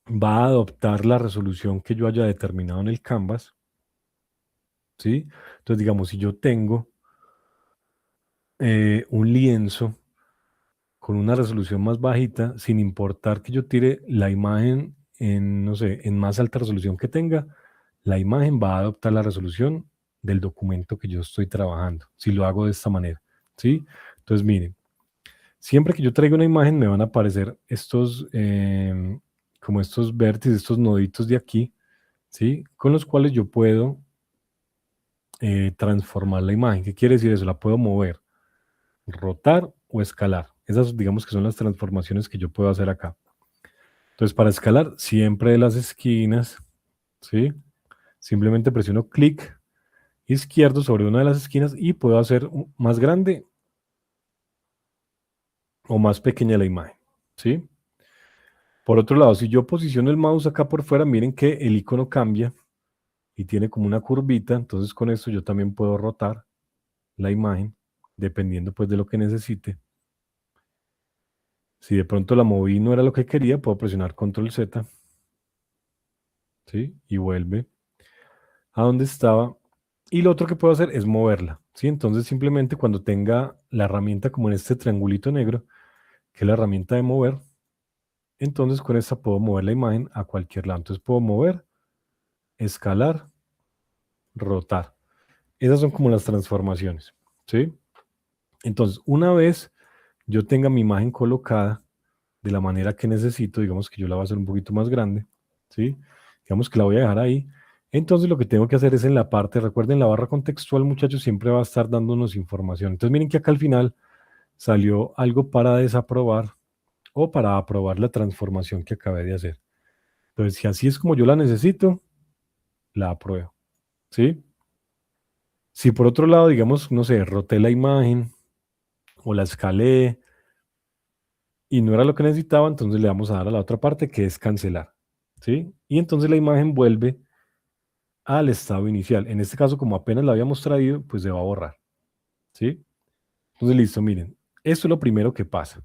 va a adoptar la resolución que yo haya determinado en el canvas, ¿sí? Entonces, digamos, si yo tengo un lienzo con una resolución más bajita, sin importar que yo tire la imagen en, no sé, en más alta resolución que tenga, la imagen va a adoptar la resolución del documento que yo estoy trabajando, si lo hago de esta manera, ¿sí? Entonces, miren, siempre que yo traiga una imagen me van a aparecer estos, como estos vértices, estos noditos de aquí, ¿sí? Con los cuales yo puedo transformar la imagen. ¿Qué quiere decir eso? La puedo mover, rotar o escalar. Esas digamos que son las transformaciones que yo puedo hacer acá. Entonces, para escalar, siempre de las esquinas, ¿sí? Simplemente presiono clic izquierdo sobre una de las esquinas y puedo hacer más grande o más pequeña la imagen, ¿sí? Por otro lado, si yo posiciono el mouse acá por fuera, miren que el icono cambia y tiene como una curvita, entonces con esto yo también puedo rotar la imagen, dependiendo pues de lo que necesite. Si de pronto la moví y no era lo que quería, puedo presionar Control Z, ¿sí? Y vuelve a donde estaba. Y lo otro que puedo hacer es moverla, ¿sí? Entonces simplemente cuando tenga la herramienta como en este triangulito negro, que es la herramienta de mover, entonces con esta puedo mover la imagen a cualquier lado. Entonces puedo mover, escalar, rotar. Esas son como las transformaciones, ¿sí? Entonces, una vez yo tenga mi imagen colocada de la manera que necesito, digamos que yo la voy a hacer un poquito más grande, ¿sí? Digamos que la voy a dejar ahí. Entonces, lo que tengo que hacer es en la parte, recuerden, la barra contextual, muchachos, siempre va a estar dándonos información. Entonces, miren que acá al final salió algo para desaprobar o para aprobar la transformación que acabé de hacer. Entonces, si así es como yo la necesito, la apruebo, ¿sí? Si por otro lado, digamos, no sé, roté la imagen o la escalé y no era lo que necesitaba, entonces le vamos a dar a la otra parte que es cancelar, ¿sí? Y entonces la imagen vuelve al estado inicial. En este caso, como apenas la habíamos traído, pues se va a borrar, ¿sí? Entonces, listo, miren, esto es lo primero que pasa.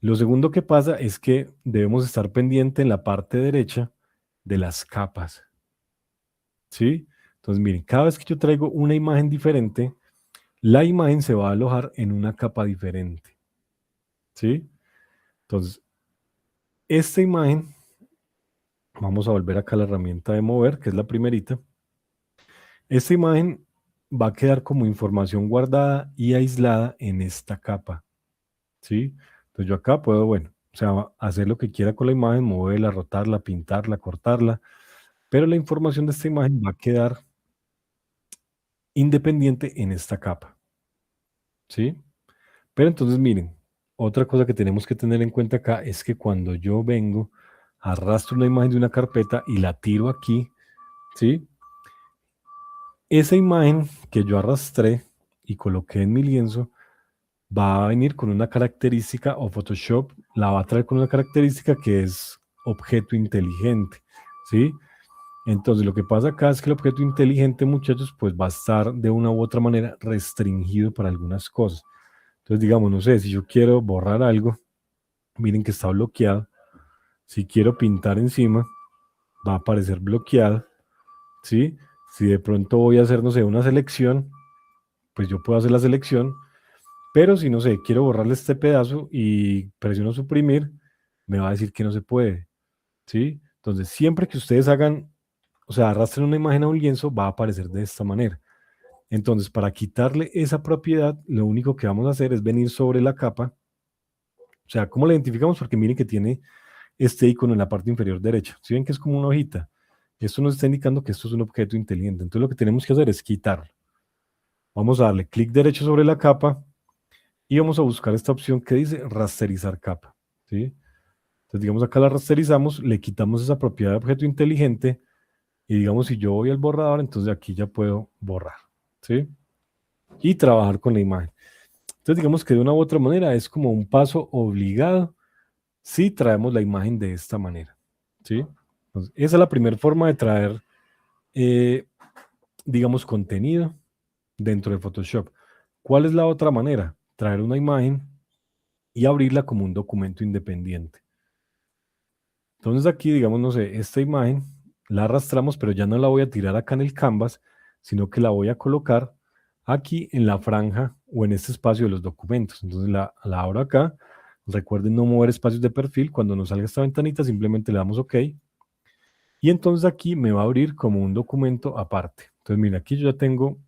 Lo segundo que pasa es que debemos estar pendiente en la parte derecha de las capas, ¿sí? Entonces, miren, cada vez que yo traigo una imagen diferente, la imagen se va a alojar en una capa diferente, ¿sí? Entonces, esta imagen Vamos a volver acá a la herramienta de mover, que es la primerita. Esta imagen va a quedar como información guardada y aislada en esta capa, ¿sí? Entonces yo acá puedo, bueno, o sea, hacer lo que quiera con la imagen, moverla, rotarla, pintarla, cortarla, pero la información de esta imagen va a quedar independiente en esta capa, ¿sí? Pero entonces miren, otra cosa que tenemos que tener en cuenta acá es que cuando yo vengo, arrastro una imagen de una carpeta y la tiro aquí, ¿sí? Esa imagen que yo arrastré y coloqué en mi lienzo va a venir con una característica, o Photoshop la va a traer con una característica que es objeto inteligente, ¿sí? Entonces lo que pasa acá es que el objeto inteligente, muchachos, pues va a estar de una u otra manera restringido para algunas cosas. Entonces, digamos, no sé, si yo quiero borrar algo, miren que está bloqueado. Si quiero pintar encima, va a aparecer bloqueado, ¿sí? Si de pronto voy a hacer, no sé, una selección, pues yo puedo hacer la selección, pero si, no sé, quiero borrarle este pedazo y presiono suprimir, me va a decir que no se puede, ¿sí? Entonces, siempre que ustedes hagan, o sea, arrastren una imagen a un lienzo, va a aparecer de esta manera. Entonces, para quitarle esa propiedad, lo único que vamos a hacer es venir sobre la capa. O sea, ¿cómo la identificamos? Porque miren que tiene este icono en la parte inferior derecha. Si ven que es como una hojita, esto nos está indicando que esto es un objeto inteligente. Entonces lo que tenemos que hacer es quitarlo. Vamos a darle clic derecho sobre la capa y vamos a buscar esta opción que dice rasterizar capa, ¿sí? Entonces digamos acá la rasterizamos, le quitamos esa propiedad de objeto inteligente y digamos si yo voy al borrador, entonces aquí ya puedo borrar, ¿sí? Y trabajar con la imagen. Entonces digamos que de una u otra manera es como un paso obligado si traemos la imagen de esta manera, ¿sí? Entonces, esa es la primera forma de traer, eh, digamos, contenido dentro de Photoshop. ¿Cuál es la otra manera? Traer una imagen y abrirla como un documento independiente. Entonces aquí, digamos, no sé, esta imagen la arrastramos, pero ya no la voy a tirar acá en el canvas, sino que la voy a colocar aquí en la franja o en este espacio de los documentos. Entonces la abro acá. Recuerden no mover espacios de perfil. Cuando nos salga esta ventanita, simplemente le damos OK. Y entonces aquí me va a abrir como un documento aparte. Entonces, mira, aquí yo ya tengo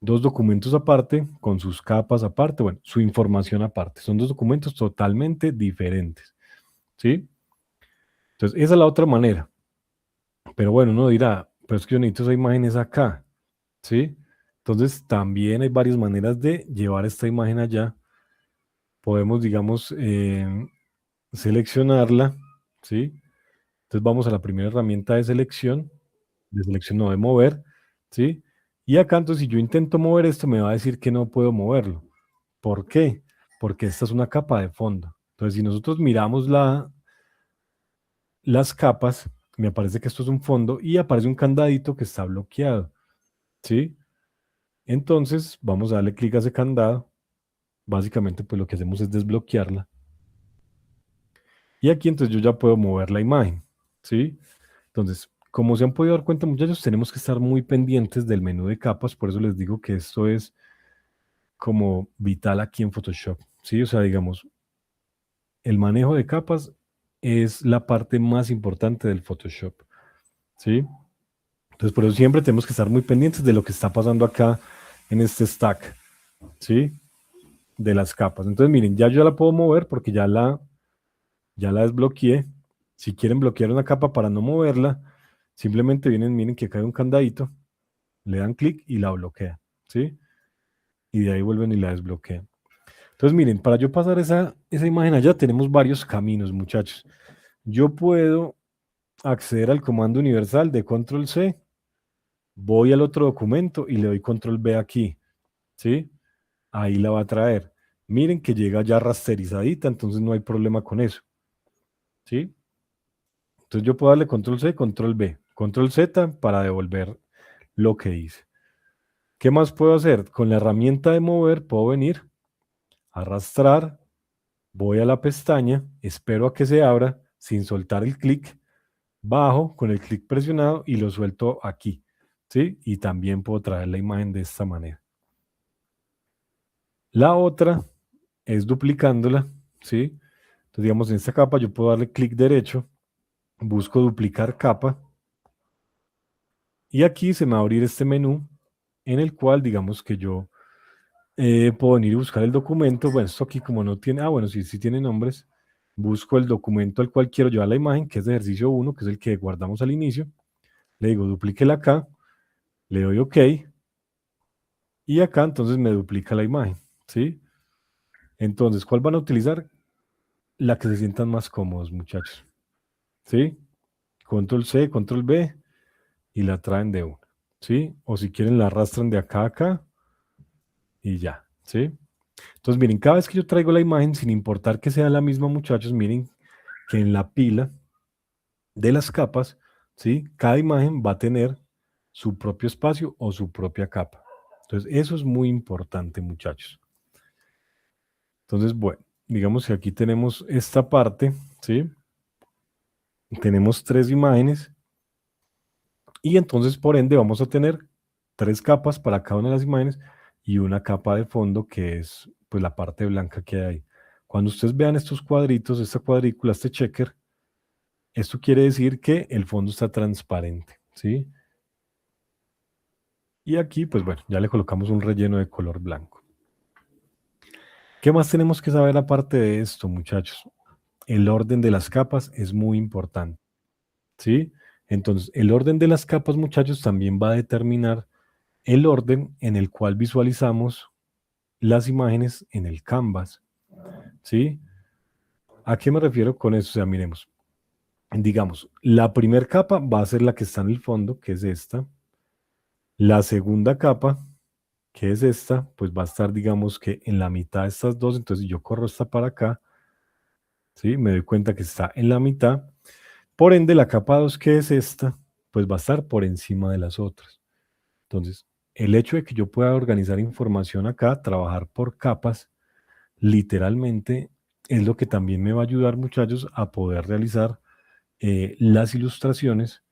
dos documentos aparte, con sus capas aparte, bueno, su información aparte. Son dos documentos totalmente diferentes, ¿sí? Entonces, esa es la otra manera. Pero bueno, uno dirá, pero es que yo necesito esa imagen es acá, ¿sí? Entonces, también hay varias maneras de llevar esta imagen allá. Podemos, digamos, seleccionarla, ¿sí? Entonces, vamos a la primera herramienta de selección no de mover, ¿sí? Y acá, entonces, si yo intento mover esto, me va a decir que no puedo moverlo. ¿Por qué? Porque esta es una capa de fondo. Entonces, si nosotros miramos las capas, me parece que esto es un fondo y aparece un candadito que está bloqueado, ¿sí? Entonces, vamos a darle clic a ese candado. Básicamente, pues lo que hacemos es desbloquearla. Y aquí, entonces, yo ya puedo mover la imagen, ¿sí? Entonces, como se han podido dar cuenta, muchachos, tenemos que estar muy pendientes del menú de capas. Por eso les digo que esto es como vital aquí en Photoshop, ¿sí? O sea, digamos, el manejo de capas es la parte más importante del Photoshop, ¿sí? Entonces, por eso siempre tenemos que estar muy pendientes de lo que está pasando acá en este stack, ¿sí? De las capas. Entonces, miren, ya yo la puedo mover porque ya la desbloqueé. Si quieren bloquear una capa para no moverla, simplemente vienen, miren que acá hay un candadito, le dan clic y la bloquean, ¿sí? Y de ahí vuelven y la desbloquean. Entonces, miren, para yo pasar esa imagen allá, tenemos varios caminos, muchachos. Yo puedo acceder al comando universal de control C, voy al otro documento y le doy control V aquí, ¿sí? Ahí la va a traer. Miren que llega ya rasterizadita, entonces no hay problema con eso, ¿sí? Entonces yo puedo darle control C, control V, control Z para devolver lo que hice. ¿Qué más puedo hacer? Con la herramienta de mover puedo venir, arrastrar, voy a la pestaña, espero a que se abra sin soltar el clic, bajo con el clic presionado y lo suelto aquí, ¿sí? Y también puedo traer la imagen de esta manera. La otra es duplicándola, ¿sí? Entonces, digamos, en esta capa yo puedo darle clic derecho busco duplicar capa y aquí se me va a abrir este menú en el cual digamos que yo puedo venir y buscar el documento. Bueno, esto aquí como no tiene, bueno, sí tiene nombres. Busco el documento al cual quiero llevar la imagen, que es de ejercicio 1, que es el que guardamos al inicio. Le digo, duplíquela acá, le doy OK, y acá entonces me duplica la imagen, ¿sí? Entonces, ¿cuál van a utilizar? La que se sientan más cómodos, muchachos, ¿sí? Control C, Control B, y la traen de una, ¿sí? O si quieren la arrastran de acá a acá, y ya, ¿sí? Entonces, miren, cada vez que yo traigo la imagen, sin importar que sea la misma, muchachos, miren que en la pila de las capas, ¿sí? Cada imagen va a tener su propio espacio o su propia capa. Entonces, eso es muy importante, muchachos. Entonces, bueno, digamos que aquí tenemos esta parte, ¿sí? Tenemos 3 imágenes y entonces, por ende, vamos a tener 3 capas para cada una de las imágenes y una capa de fondo que es pues la parte blanca que hay ahí. Cuando ustedes vean estos cuadritos, esta cuadrícula, este checker, esto quiere decir que el fondo está transparente, ¿sí? Y aquí, pues bueno, ya le colocamos un relleno de color blanco. ¿Qué más tenemos que saber aparte de esto, muchachos? El orden de las capas es muy importante, ¿sí? Entonces, el orden de las capas, muchachos, también va a determinar el orden en el cual visualizamos las imágenes en el canvas, ¿sí? ¿A qué me refiero con eso? O sea, miremos, digamos, la primera capa va a ser la que está en el fondo, que es esta. La segunda capa, que es esta, pues va a estar, digamos que en la mitad de estas dos. Entonces, si yo corro esta para acá, ¿sí? Me doy cuenta que está en la mitad. Por ende, la capa 2, que es esta, pues va a estar por encima de las otras. Entonces, el hecho de que yo pueda organizar información acá, trabajar por capas, literalmente es lo que también me va a ayudar, muchachos, a poder realizar las ilustraciones,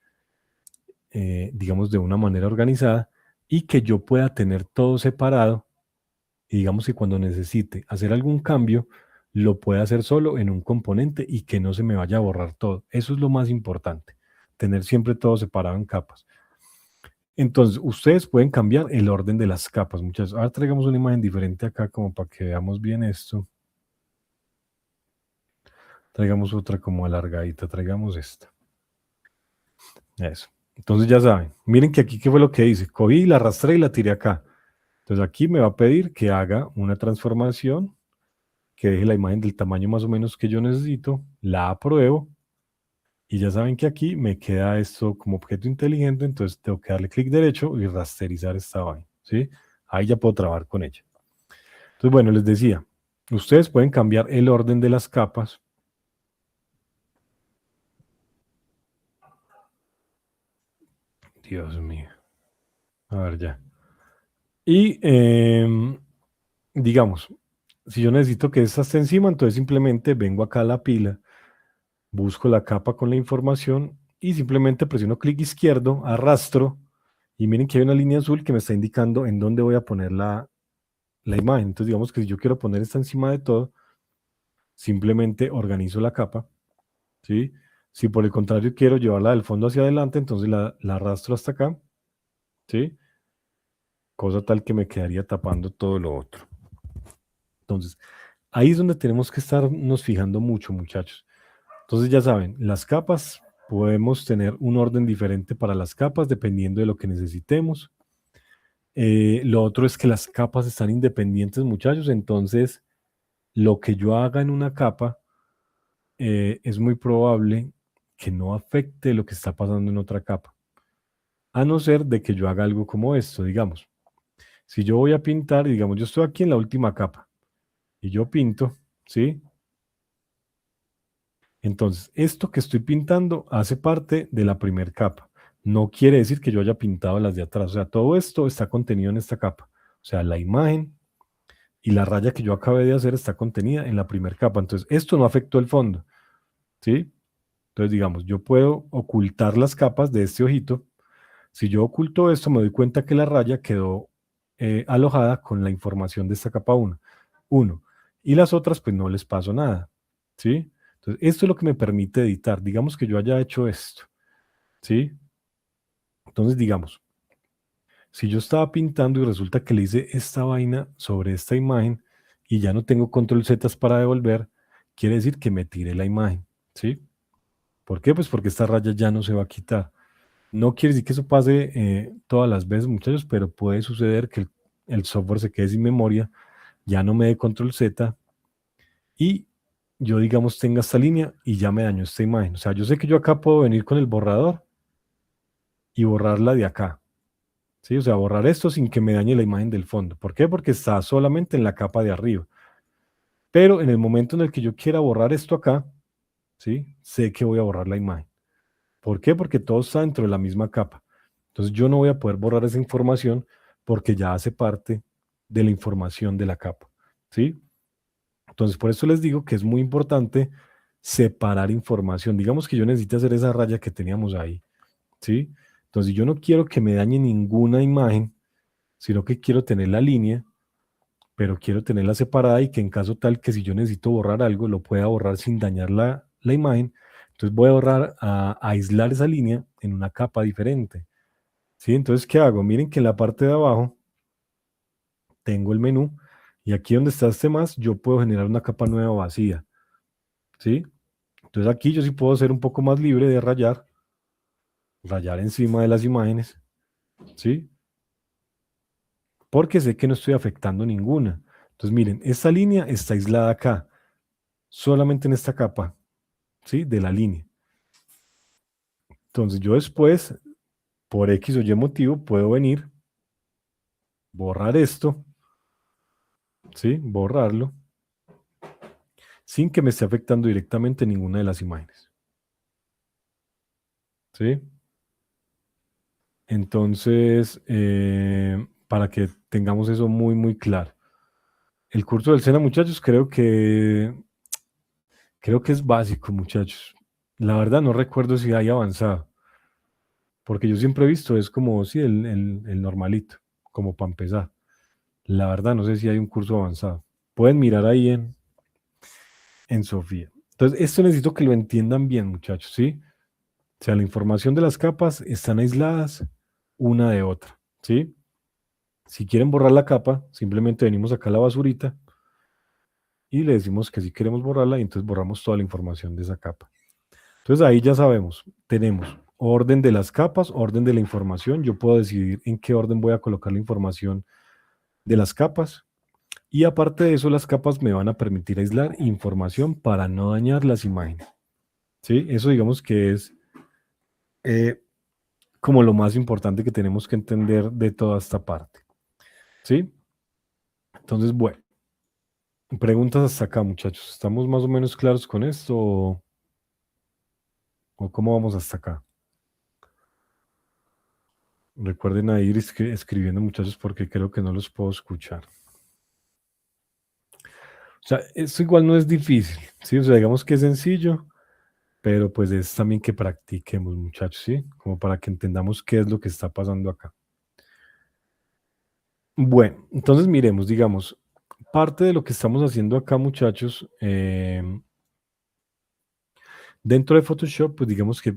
digamos, de una manera organizada y que yo pueda tener todo separado y digamos que cuando necesite hacer algún cambio, lo pueda hacer solo en un componente y que no se me vaya a borrar todo. Eso es lo más importante, tener siempre todo separado en capas. Entonces, ustedes pueden cambiar el orden de las capas, muchachos. Ahora traigamos una imagen diferente acá como para que veamos bien esto. Traigamos otra como alargadita, traigamos esta. Eso. Entonces ya saben, miren que aquí qué fue lo que hice. Cogí, la arrastré y la tiré acá. Entonces aquí me va a pedir que haga una transformación, que deje la imagen del tamaño más o menos que yo necesito, la apruebo y ya saben que aquí me queda esto como objeto inteligente, entonces tengo que darle clic derecho y rasterizar esta vaina, ¿sí? Ahí ya puedo trabajar con ella. Entonces, bueno, les decía, ustedes pueden cambiar el orden de las capas. Dios mío. A ver, ya. Y digamos, si yo necesito que esta esté encima, entonces simplemente vengo acá a la pila, busco la capa con la información y simplemente presiono clic izquierdo, arrastro y miren que hay una línea azul que me está indicando en dónde voy a poner la imagen. Entonces digamos que si yo quiero poner esta encima de todo, simplemente organizo la capa, ¿sí? Si por el contrario quiero llevarla del fondo hacia adelante, entonces la arrastro hasta acá, ¿sí? Cosa tal que me quedaría tapando todo lo otro. Entonces, ahí es donde tenemos que estarnos fijando mucho, muchachos. Entonces ya saben, las capas, podemos tener un orden diferente para las capas dependiendo de lo que necesitemos. Lo otro es que las capas están independientes, muchachos. Entonces, lo que yo haga en una capa es muy probable que no afecte lo que está pasando en otra capa. A no ser de que yo haga algo como esto, digamos. Si yo voy a pintar, digamos, yo estoy aquí en la última capa y yo pinto, ¿sí? Entonces, esto que estoy pintando hace parte de la primera capa. No quiere decir que yo haya pintado las de atrás. O sea, todo esto está contenido en esta capa. O sea, la imagen y la raya que yo acabé de hacer está contenida en la primera capa. Entonces, esto no afectó el fondo. ¿Sí? Entonces, digamos, yo puedo ocultar las capas de este ojito. Si yo oculto esto, me doy cuenta que la raya quedó alojada con la información de esta capa 1. Y las otras, pues no les pasó nada. ¿Sí? Entonces, esto es lo que me permite editar. Digamos que yo haya hecho esto, ¿sí? Entonces, digamos, si yo estaba pintando y resulta que le hice esta vaina sobre esta imagen y ya no tengo control Z para devolver, quiere decir que me tiré la imagen, ¿sí? ¿Por qué? Pues porque esta raya ya no se va a quitar. No quiere decir que eso pase todas las veces, muchachos, pero puede suceder que el software se quede sin memoria, ya no me dé control Z y yo, digamos, tenga esta línea y ya me dañó esta imagen. O sea, yo sé que yo acá puedo venir con el borrador y borrarla de acá. ¿Sí? O sea, borrar esto sin que me dañe la imagen del fondo. ¿Por qué? Porque está solamente en la capa de arriba. Pero en el momento en el que yo quiera borrar esto acá, ¿sí? Sé que voy a borrar la imagen. ¿Por qué? Porque todo está dentro de la misma capa. Entonces yo no voy a poder borrar esa información porque ya hace parte de la información de la capa. ¿Sí? Entonces por eso les digo que es muy importante separar información. Digamos que yo necesito hacer esa raya que teníamos ahí. ¿Sí? Entonces yo no quiero que me dañe ninguna imagen, sino que quiero tener la línea, pero quiero tenerla separada y que en caso tal que si yo necesito borrar algo, lo pueda borrar sin dañar la imagen. Entonces voy a borrar, a aislar esa línea en una capa diferente. ¿Sí? Entonces, ¿qué hago? Miren que en la parte de abajo tengo el menú y aquí donde está este más, yo puedo generar una capa nueva vacía. ¿Sí? Entonces aquí yo sí puedo ser un poco más libre de rayar encima de las imágenes. ¿Sí? Porque sé que no estoy afectando ninguna. Entonces, miren, esta línea está aislada acá, solamente en esta capa, ¿sí? De la línea. Entonces, yo después, por X o Y motivo, puedo venir, borrar esto, ¿sí? Borrarlo, sin que me esté afectando directamente ninguna de las imágenes, ¿sí? Entonces, para que tengamos eso muy, muy claro. El curso del SENA, muchachos, creo que es básico, muchachos. La verdad no recuerdo si hay avanzado, porque yo siempre he visto, es como, sí, el normalito, como para empezar. La verdad no sé si hay un curso avanzado. Pueden mirar ahí en Sofía. Entonces, esto necesito que lo entiendan bien, muchachos, ¿sí? O sea, la información de las capas están aisladas una de otra, ¿sí? Si quieren borrar la capa, simplemente venimos acá a la basurita y le decimos que si queremos borrarla y entonces borramos toda la información de esa capa. Entonces ahí ya sabemos, tenemos orden de las capas, orden de la información. Yo puedo decidir en qué orden voy a colocar la información de las capas. Y aparte de eso, las capas me van a permitir aislar información para no dañar las imágenes. ¿Sí? Eso digamos que es eh, como lo más importante que tenemos que entender de toda esta parte. ¿Sí? Entonces, bueno, preguntas hasta acá, muchachos. ¿Estamos más o menos claros con esto o cómo vamos hasta acá? Recuerden a ir escribiendo, muchachos, porque creo que no los puedo escuchar. O sea, esto igual no es difícil, ¿sí? O sea, digamos que es sencillo, pero pues es también que practiquemos, muchachos, ¿sí? Como para que entendamos qué es lo que está pasando acá. Bueno, entonces miremos, digamos, parte de lo que estamos haciendo acá, muchachos, dentro de Photoshop, pues digamos que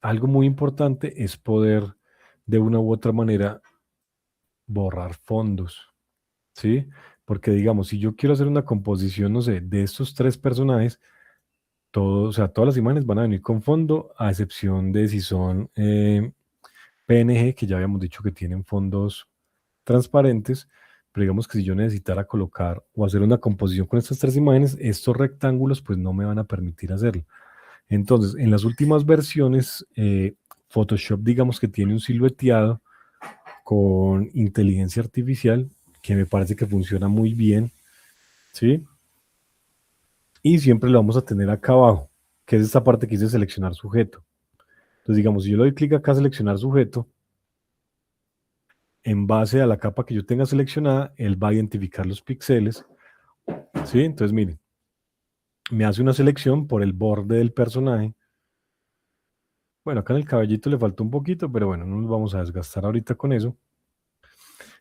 algo muy importante es poder de una u otra manera borrar fondos, ¿sí? Porque digamos, si yo quiero hacer una composición, no sé, de estos tres personajes, o sea, todas las imágenes van a venir con fondo, a excepción de si son PNG, que ya habíamos dicho que tienen fondos transparentes, pero digamos que si yo necesitara colocar o hacer una composición con estas tres imágenes, estos rectángulos pues no me van a permitir hacerlo. Entonces, en las últimas versiones, Photoshop digamos que tiene un silueteado con inteligencia artificial que me parece que funciona muy bien, ¿sí? Y siempre lo vamos a tener acá abajo, que es esta parte que dice seleccionar sujeto. Entonces, digamos, si yo le doy clic acá a seleccionar sujeto, en base a la capa que yo tenga seleccionada, él va a identificar los píxeles, ¿sí? Entonces, miren, me hace una selección por el borde del personaje. Bueno, acá en el cabellito le faltó un poquito, pero bueno, no nos vamos a desgastar ahorita con eso.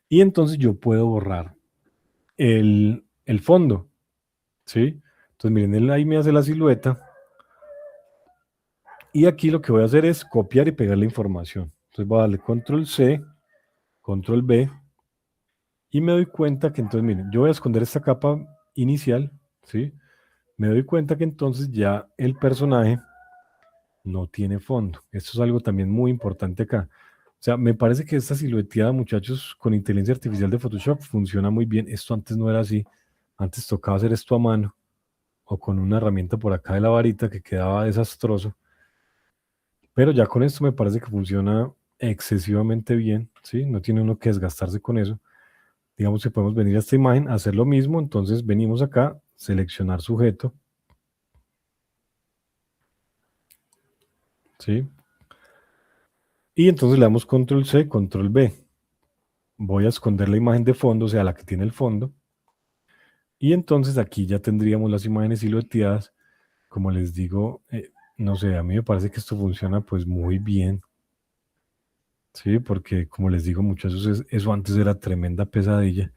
Y entonces yo puedo borrar el fondo, ¿sí? Entonces, miren, él ahí me hace la silueta. Y aquí lo que voy a hacer es copiar y pegar la información. Entonces voy a darle control C, control B, y me doy cuenta que entonces, miren, yo voy a esconder esta capa inicial, ¿sí? Me doy cuenta que entonces ya el personaje no tiene fondo. Esto es algo también muy importante acá. O sea, me parece que esta silueteada, muchachos, con inteligencia artificial de Photoshop funciona muy bien. Esto antes no era así. Antes tocaba hacer esto a mano o con una herramienta por acá de la varita que quedaba desastroso. Pero ya con esto me parece que funciona excesivamente bien, ¿sí? No tiene uno que desgastarse con eso. Digamos que podemos venir a esta imagen, hacer lo mismo. Entonces venimos acá, seleccionar sujeto, ¿sí? Y entonces le damos control C, control B. Voy a esconder la imagen de fondo, o sea, la que tiene el fondo. Y entonces aquí ya tendríamos las imágenes silueteadas. Como les digo, no sé, a mí me parece que esto funciona pues muy bien. Sí, porque como les digo, muchachos, eso antes era tremenda pesadilla.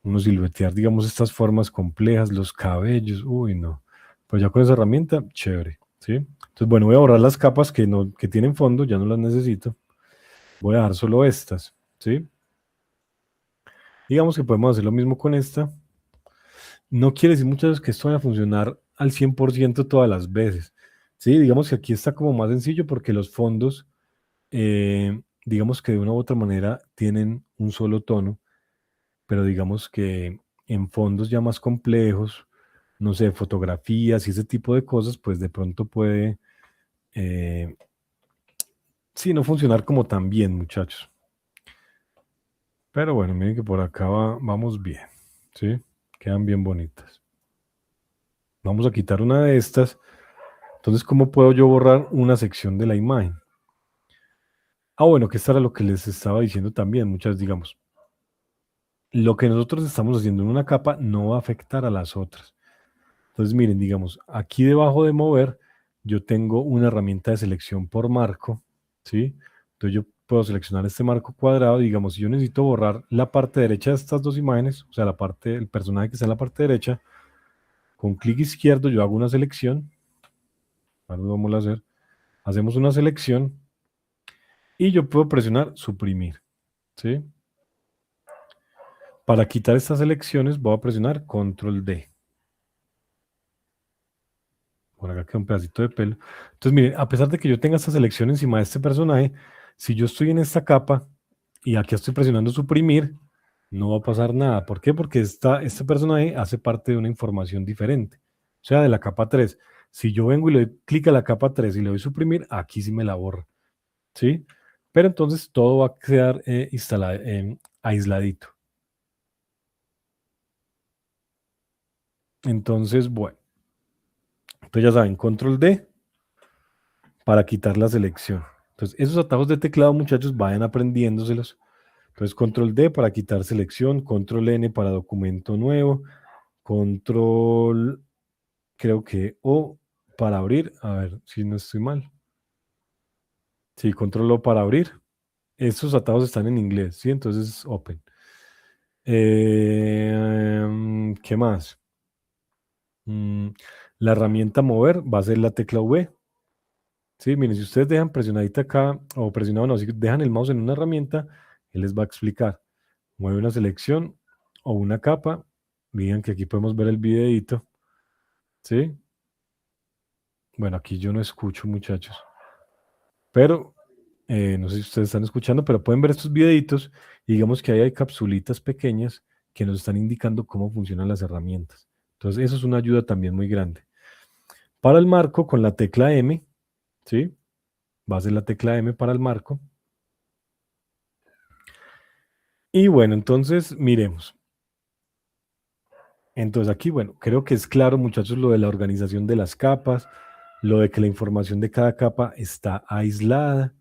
Uno siluetear, digamos, estas formas complejas, los cabellos, uy, no. Pues ya con esa herramienta, chévere, ¿sí? Entonces, bueno, voy a borrar las capas que, no, que tienen fondo, ya no las necesito. Voy a dejar solo estas, ¿sí? Digamos que podemos hacer lo mismo con esta. No quiere decir muchas veces que esto vaya a funcionar al 100% todas las veces. Sí, digamos que aquí está como más sencillo porque los fondos, digamos que de una u otra manera tienen un solo tono, pero digamos que en fondos ya más complejos, no sé, fotografías y ese tipo de cosas, pues de pronto puede, eh, sí, no funcionar como tan bien, muchachos. Pero bueno, miren que por acá vamos bien, ¿sí? Quedan bien bonitas. Vamos a quitar una de estas. Entonces, ¿cómo puedo yo borrar una sección de la imagen? Ah, bueno, que esto era lo que les estaba diciendo también, muchas, digamos. Lo que nosotros estamos haciendo en una capa no va a afectar a las otras. Entonces, miren, digamos, aquí debajo de mover, yo tengo una herramienta de selección por marco, ¿sí? Entonces yo puedo seleccionar este marco cuadrado, digamos, si yo necesito borrar la parte derecha de estas dos imágenes, o sea, la parte, el personaje que está en la parte derecha, con clic izquierdo yo hago una selección, ahora lo vamos a hacer, hacemos una selección y yo puedo presionar suprimir, ¿sí? Para quitar estas selecciones voy a presionar control D. Por acá queda un pedacito de pelo. Entonces, miren, a pesar de que yo tenga esta selección encima de este personaje, si yo estoy en esta capa y aquí estoy presionando suprimir, no va a pasar nada. ¿Por qué? Porque este personaje hace parte de una información diferente. O sea, de la capa 3. Si yo vengo y le doy clic a la capa 3 y le doy suprimir, aquí sí me la borra. ¿Sí? Pero entonces todo va a quedar instalado, aisladito. Entonces, bueno, entonces ya saben, control D para quitar la selección. Entonces, esos atajos de teclado, muchachos, vayan aprendiéndoselos. Entonces, control D para quitar selección, control N para documento nuevo, control, creo que O para abrir. A ver si no estoy mal. Sí, control O para abrir. Estos atajos están en inglés, ¿sí? Entonces, open. ¿Qué más? Mm, la herramienta mover va a ser la tecla V. Sí, miren, si ustedes dejan presionadita acá, o presionado no, si dejan el mouse en una herramienta, él les va a explicar. Mueve una selección o una capa. Miren que aquí podemos ver el videito. ¿Sí? Bueno, aquí yo no escucho, muchachos. Pero, no sé si ustedes están escuchando, pero pueden ver estos videitos y digamos que ahí hay capsulitas pequeñas que nos están indicando cómo funcionan las herramientas. Entonces, eso es una ayuda también muy grande. Para el marco, con la tecla M, ¿sí? Va a ser la tecla M para el marco. Y bueno, entonces miremos. Entonces aquí, bueno, creo que es claro, muchachos, lo de la organización de las capas, lo de que la información de cada capa está aislada,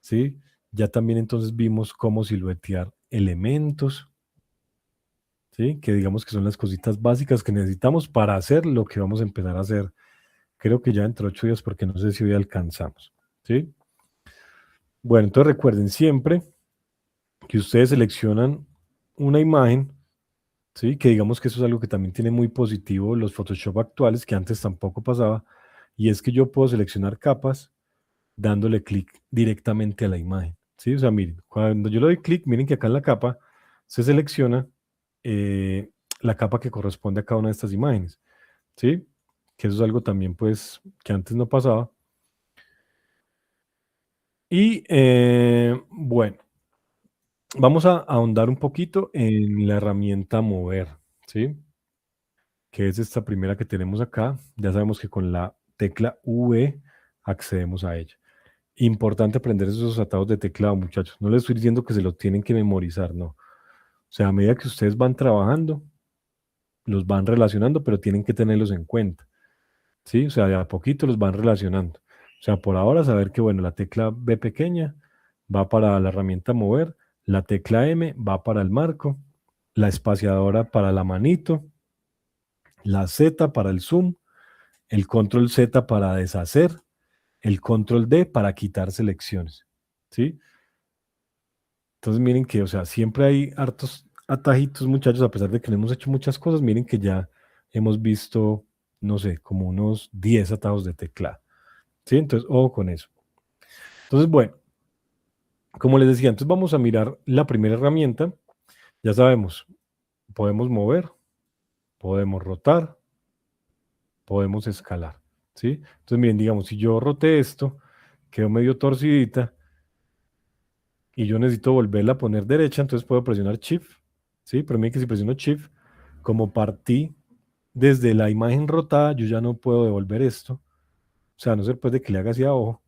¿sí? Ya también entonces vimos cómo siluetear elementos, ¿sí? Que digamos que son las cositas básicas que necesitamos para hacer lo que vamos a empezar a hacer. Creo que ya entre 8 días, porque no sé si hoy alcanzamos, ¿sí? Bueno, entonces recuerden siempre que ustedes seleccionan una imagen. Sí, que digamos que eso es algo que también tiene muy positivo los Photoshop actuales, que antes tampoco pasaba, y es que yo puedo seleccionar capas dándole clic directamente a la imagen, ¿sí? O sea, miren, cuando yo le doy clic, miren que acá en la capa se selecciona la capa que corresponde a cada una de estas imágenes, ¿sí? Que eso es algo también, pues, que antes no pasaba. Y bueno, vamos a ahondar un poquito en la herramienta mover, ¿sí? Que es esta primera que tenemos acá. Ya sabemos que con la tecla V accedemos a ella. Importante aprender esos atados de teclado, muchachos. No les estoy diciendo que se los tienen que memorizar, no. O sea, a medida que ustedes van trabajando, los van relacionando, pero tienen que tenerlos en cuenta, ¿sí? O sea, de a poquito los van relacionando. O sea, por ahora saber que, bueno, la tecla B pequeña va para la herramienta mover, la tecla M va para el marco, la espaciadora para la manito, la Z para el zoom, el control Z para deshacer, el control D para quitar selecciones, ¿sí? Entonces miren que, o sea, siempre hay hartos atajitos, muchachos, a pesar de que no hemos hecho muchas cosas, miren que ya hemos visto, no sé, como unos 10 atajos de teclado, ¿sí? Entonces, ojo con eso. Entonces, bueno, como les decía, entonces vamos a mirar la primera herramienta. Ya sabemos, podemos mover, podemos rotar, podemos escalar, ¿sí? Entonces, miren, digamos, si yo roté esto, quedó medio torcidita y yo necesito volverla a poner derecha, entonces puedo presionar Shift, ¿sí? Pero miren que si presiono Shift, como partí desde la imagen rotada, yo ya no puedo devolver esto. O sea, a no ser pues de que le haga hacia abajo.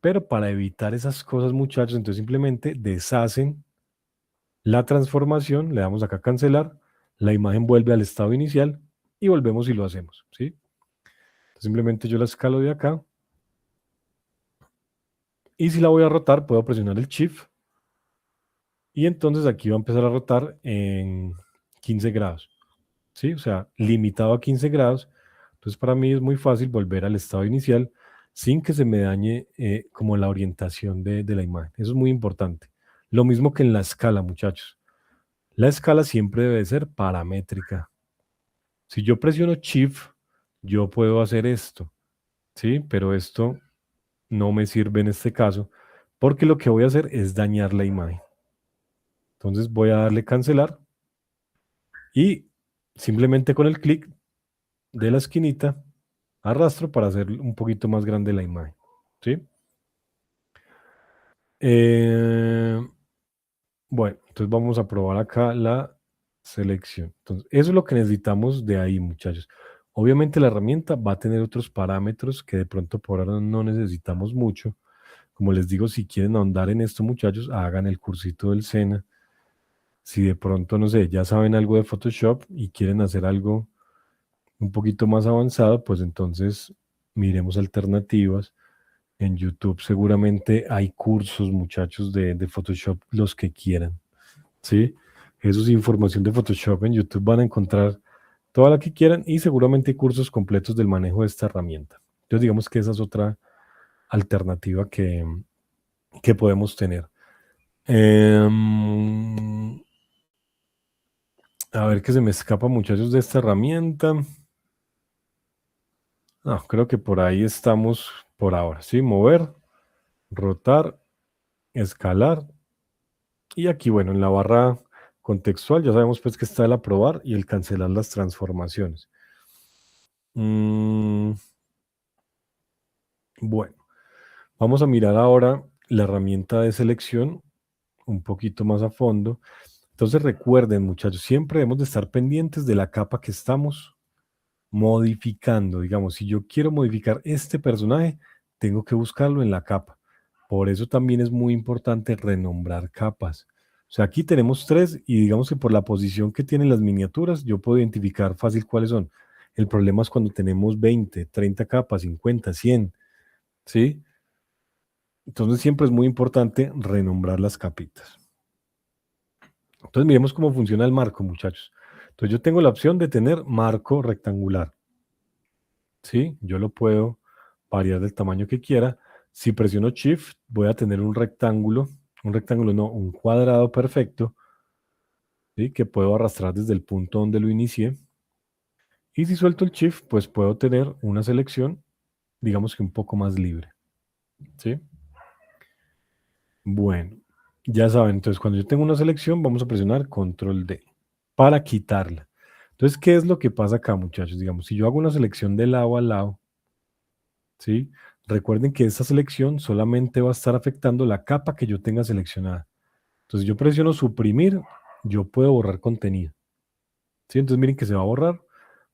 Pero para evitar esas cosas, muchachos, entonces simplemente deshacen la transformación, le damos acá a cancelar, la imagen vuelve al estado inicial y volvemos y lo hacemos, ¿sí? Entonces, simplemente yo la escalo de acá y si la voy a rotar, puedo presionar el Shift y entonces aquí va a empezar a rotar en 15 grados, ¿sí? O sea, limitado a 15 grados. Entonces, para mí es muy fácil volver al estado inicial sin que se me dañe como la orientación de la imagen. Eso es muy importante. Lo mismo que en la escala, muchachos. La escala siempre debe ser paramétrica. Si yo presiono Shift, yo puedo hacer esto, ¿sí? Pero esto no me sirve en este caso porque lo que voy a hacer es dañar la imagen. Entonces voy a darle cancelar y simplemente con el clic de la esquinita arrastro para hacer un poquito más grande la imagen, ¿sí? Eh, bueno, entonces vamos a probar acá la selección. Entonces, eso es lo que necesitamos de ahí, muchachos. Obviamente la herramienta va a tener otros parámetros que de pronto por ahora no necesitamos mucho. Como les digo, si quieren ahondar en esto, muchachos, hagan el cursito del SENA. Si de pronto, no sé, ya saben algo de Photoshop y quieren hacer algo un poquito más avanzado, pues entonces miremos alternativas. En YouTube seguramente hay cursos, muchachos, de Photoshop, los que quieran, ¿sí? Eso es información de Photoshop. En YouTube van a encontrar toda la que quieran y seguramente hay cursos completos del manejo de esta herramienta. Entonces digamos que esa es otra alternativa que podemos tener. Em, a ver qué se me escapa, muchachos, de esta herramienta. No, creo que por ahí estamos por ahora, ¿sí? Mover, rotar, escalar. Y aquí, bueno, en la barra contextual ya sabemos pues que está el aprobar y el cancelar las transformaciones. Mm, bueno, vamos a mirar ahora la herramienta de selección un poquito más a fondo. Entonces recuerden, muchachos, siempre debemos de estar pendientes de la capa que estamos modificando. Digamos, si yo quiero modificar este personaje, tengo que buscarlo en la capa. Por eso también es muy importante renombrar capas. O sea, aquí tenemos tres y digamos que por la posición que tienen las miniaturas, yo puedo identificar fácil cuáles son. El problema es cuando tenemos 20, 30 capas, 50, 100, ¿sí? Entonces siempre es muy importante renombrar las capitas. Entonces miremos cómo funciona el marco, muchachos. Entonces yo tengo la opción de tener marco rectangular, ¿sí? Yo lo puedo variar del tamaño que quiera. Si presiono Shift, voy a tener un rectángulo no, un cuadrado perfecto, ¿sí? Que puedo arrastrar desde el punto donde lo inicié. Y si suelto el Shift, pues puedo tener una selección digamos que un poco más libre, ¿sí? Bueno, ya saben, entonces cuando yo tengo una selección, vamos a presionar control D para quitarla. Entonces, ¿qué es lo que pasa acá, muchachos? Digamos, si yo hago una selección de lado a lado, ¿sí? Recuerden que esta selección solamente va a estar afectando la capa que yo tenga seleccionada. Entonces, yo presiono suprimir, yo puedo borrar contenido, ¿sí? Entonces, miren que se va a borrar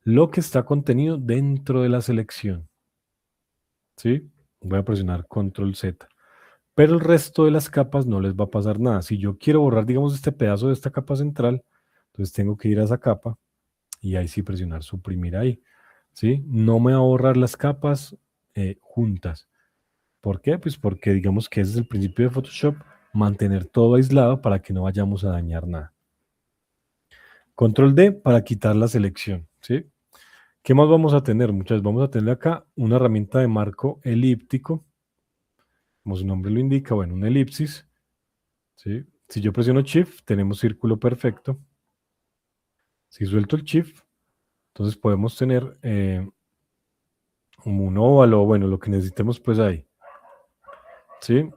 lo que está contenido dentro de la selección, ¿sí? Voy a presionar control Z. Pero el resto de las capas no les va a pasar nada. Si yo quiero borrar, digamos, este pedazo de esta capa central, entonces tengo que ir a esa capa y ahí sí presionar suprimir ahí, ¿sí? No me va a borrar las capas juntas. ¿Por qué? Pues porque digamos que ese es el principio de Photoshop, mantener todo aislado para que no vayamos a dañar nada. Control D para quitar la selección, ¿sí? ¿Qué más vamos a tener? Muchas vamos a tener acá una herramienta de marco elíptico, como su nombre lo indica, bueno, una elipsis, ¿sí? Si yo presiono Shift, tenemos círculo perfecto. Si suelto el Shift, entonces podemos tener como un óvalo, bueno, lo que necesitemos pues ahí, ¿sí?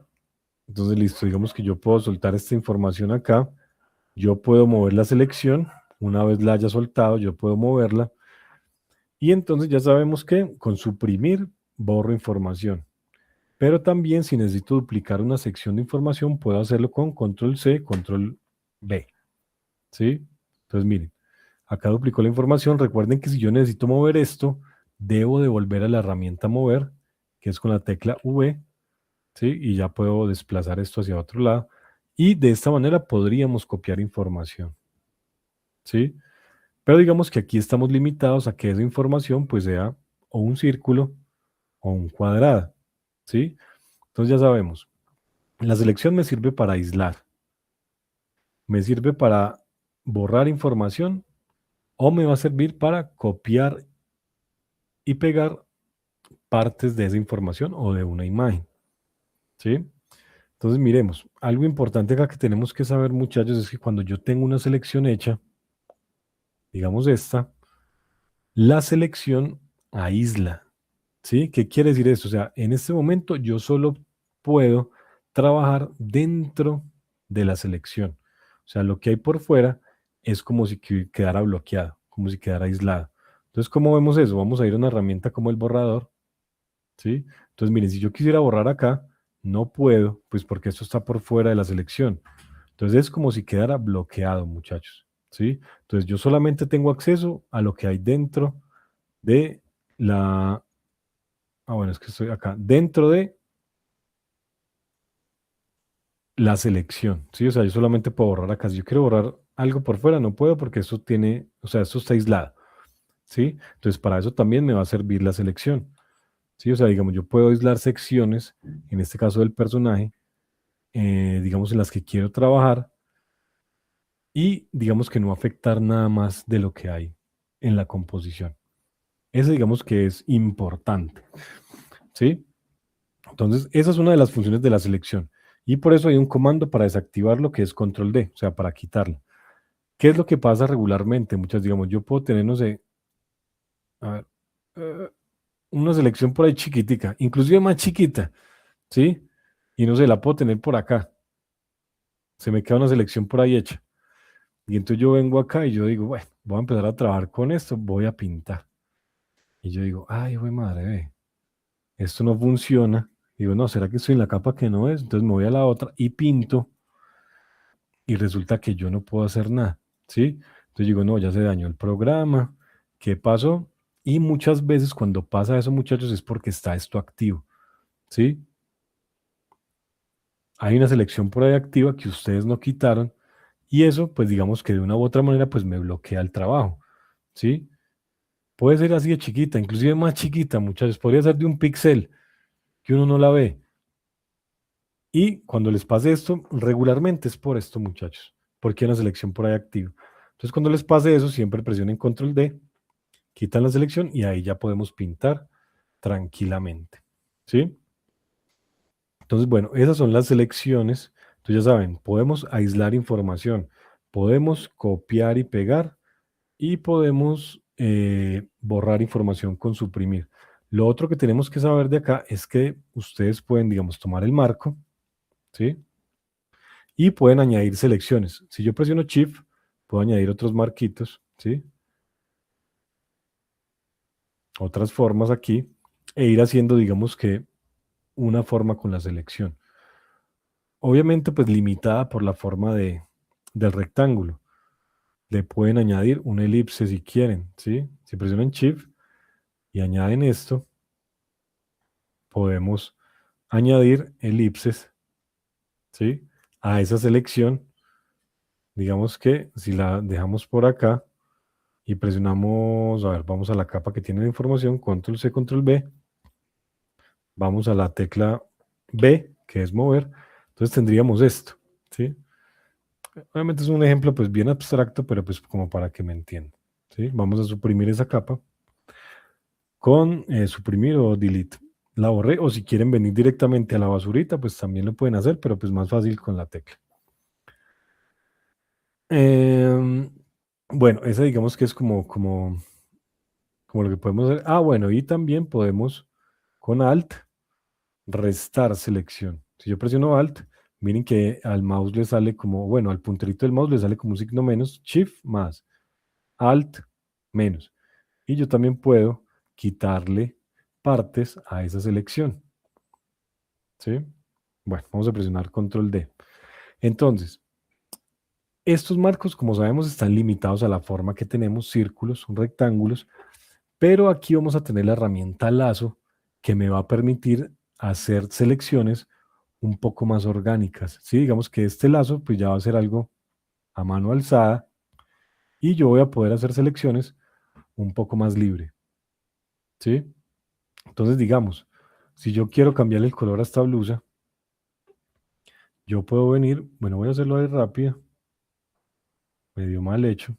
Entonces, listo, digamos que yo puedo soltar esta información acá, yo puedo mover la selección, una vez la haya soltado, yo puedo moverla, y entonces ya sabemos que con suprimir borro información. Pero también si necesito duplicar una sección de información, puedo hacerlo con control C, control V, ¿sí? Entonces, miren, acá duplicó la información. Recuerden que si yo necesito mover esto, debo de volver a la herramienta mover, que es con la tecla V, ¿sí? Y ya puedo desplazar esto hacia otro lado. Y de esta manera podríamos copiar información, ¿sí? Pero digamos que aquí estamos limitados a que esa información pues sea o un círculo o un cuadrado, ¿sí? Entonces ya sabemos, la selección me sirve para aislar, me sirve para borrar información o me va a servir para copiar y pegar partes de esa información o de una imagen, ¿sí? Entonces miremos, algo importante acá que tenemos que saber, muchachos, es que cuando yo tengo una selección hecha, digamos esta, la selección aísla, ¿sí? ¿Qué quiere decir esto? O sea, en este momento yo solo puedo trabajar dentro de la selección. O sea, lo que hay por fuera es como si quedara bloqueado, como si quedara aislado. Entonces, ¿cómo vemos eso? Vamos a ir a una herramienta como el borrador, ¿sí? Entonces, miren, si yo quisiera borrar acá, no puedo, pues porque esto está por fuera de la selección. Entonces, es como si quedara bloqueado, muchachos, ¿sí? Entonces, yo solamente tengo acceso a lo que hay dentro de la... Ah, bueno, es que estoy acá. Dentro de la selección, ¿sí? O sea, yo solamente puedo borrar acá. Si yo quiero borrar algo por fuera, no puedo porque esto tiene, o sea, esto está aislado, ¿sí? Entonces, para eso también me va a servir la selección, ¿sí? O sea, digamos, yo puedo aislar secciones, en este caso del personaje, digamos, en las que quiero trabajar y, digamos, que no afectar nada más de lo que hay en la composición. Ese, digamos, que es importante, ¿sí? Entonces, esa es una de las funciones de la selección. Y por eso hay un comando para desactivarlo que es control D, o sea, para quitarlo. ¿Qué es lo que pasa regularmente? Muchas, digamos, yo puedo tener, no sé, a ver, eh, una selección por ahí chiquitica, inclusive más chiquita, ¿sí? Y no sé, la puedo tener por acá. Se me queda una selección por ahí hecha. Y entonces yo vengo acá y yo digo, bueno, voy a empezar a trabajar con esto, voy a pintar. Y yo digo, ay, güey, madre, ve, esto no funciona. Digo, no, ¿será que estoy en la capa que no es? Entonces me voy a la otra y pinto y resulta que yo no puedo hacer nada, ¿sí? Entonces digo, no, ya se dañó el programa, ¿qué pasó? Y muchas veces cuando pasa eso, muchachos, es porque está esto activo, ¿sí? Hay una selección por ahí activa que ustedes no quitaron y eso, pues digamos que de una u otra manera, pues me bloquea el trabajo, ¿sí? Puede ser así de chiquita, inclusive más chiquita, muchachos, podría ser de un píxel que uno no la ve. Y cuando les pase esto, regularmente es por esto, muchachos, porque hay una selección por ahí activa. Entonces, cuando les pase eso, siempre presionen control D, quitan la selección y ahí ya podemos pintar tranquilamente. ¿Sí? Entonces, bueno, esas son las selecciones. Entonces, ya saben, podemos aislar información, podemos copiar y pegar y podemos borrar información con suprimir. Lo otro que tenemos que saber de acá es que ustedes pueden, digamos, tomar el marco, ¿sí? Y pueden añadir selecciones. Si yo presiono Shift, puedo añadir otros marquitos, ¿sí? Otras formas aquí, e ir haciendo, digamos que, una forma con la selección. Obviamente, pues limitada por la forma del rectángulo. Le pueden añadir una elipse si quieren, ¿sí? Si presionan Shift y añaden esto, podemos añadir elipses, ¿sí? A esa selección. Digamos que si la dejamos por acá y presionamos, a ver, vamos a la capa que tiene la información, control C, control B, vamos a la tecla B, que es mover, entonces tendríamos esto, ¿sí? Obviamente es un ejemplo pues bien abstracto, pero pues como para que me entiendan, ¿sí? Vamos a suprimir esa capa con suprimir o delete. La borré, o si quieren venir directamente a la basurita, pues también lo pueden hacer, pero pues más fácil con la tecla. Em, bueno, esa digamos que es como lo que podemos hacer. Ah, bueno, y también podemos con Alt restar selección. Si yo presiono Alt, miren que al mouse le sale como, bueno, al punterito del mouse le sale como un signo menos, Shift más, Alt menos. Y yo también puedo quitarle partes a esa selección. ¿Sí? Bueno, vamos a presionar Control D. Entonces, estos marcos, como sabemos, están limitados a la forma que tenemos, círculos, son rectángulos, pero aquí vamos a tener la herramienta lazo que me va a permitir hacer selecciones un poco más orgánicas. ¿Sí? Digamos que este lazo pues ya va a ser algo a mano alzada y yo voy a poder hacer selecciones un poco más libre. ¿Sí? Entonces digamos, si yo quiero cambiar el color a esta blusa, yo puedo venir, bueno, voy a hacerlo ahí rápido, medio mal hecho.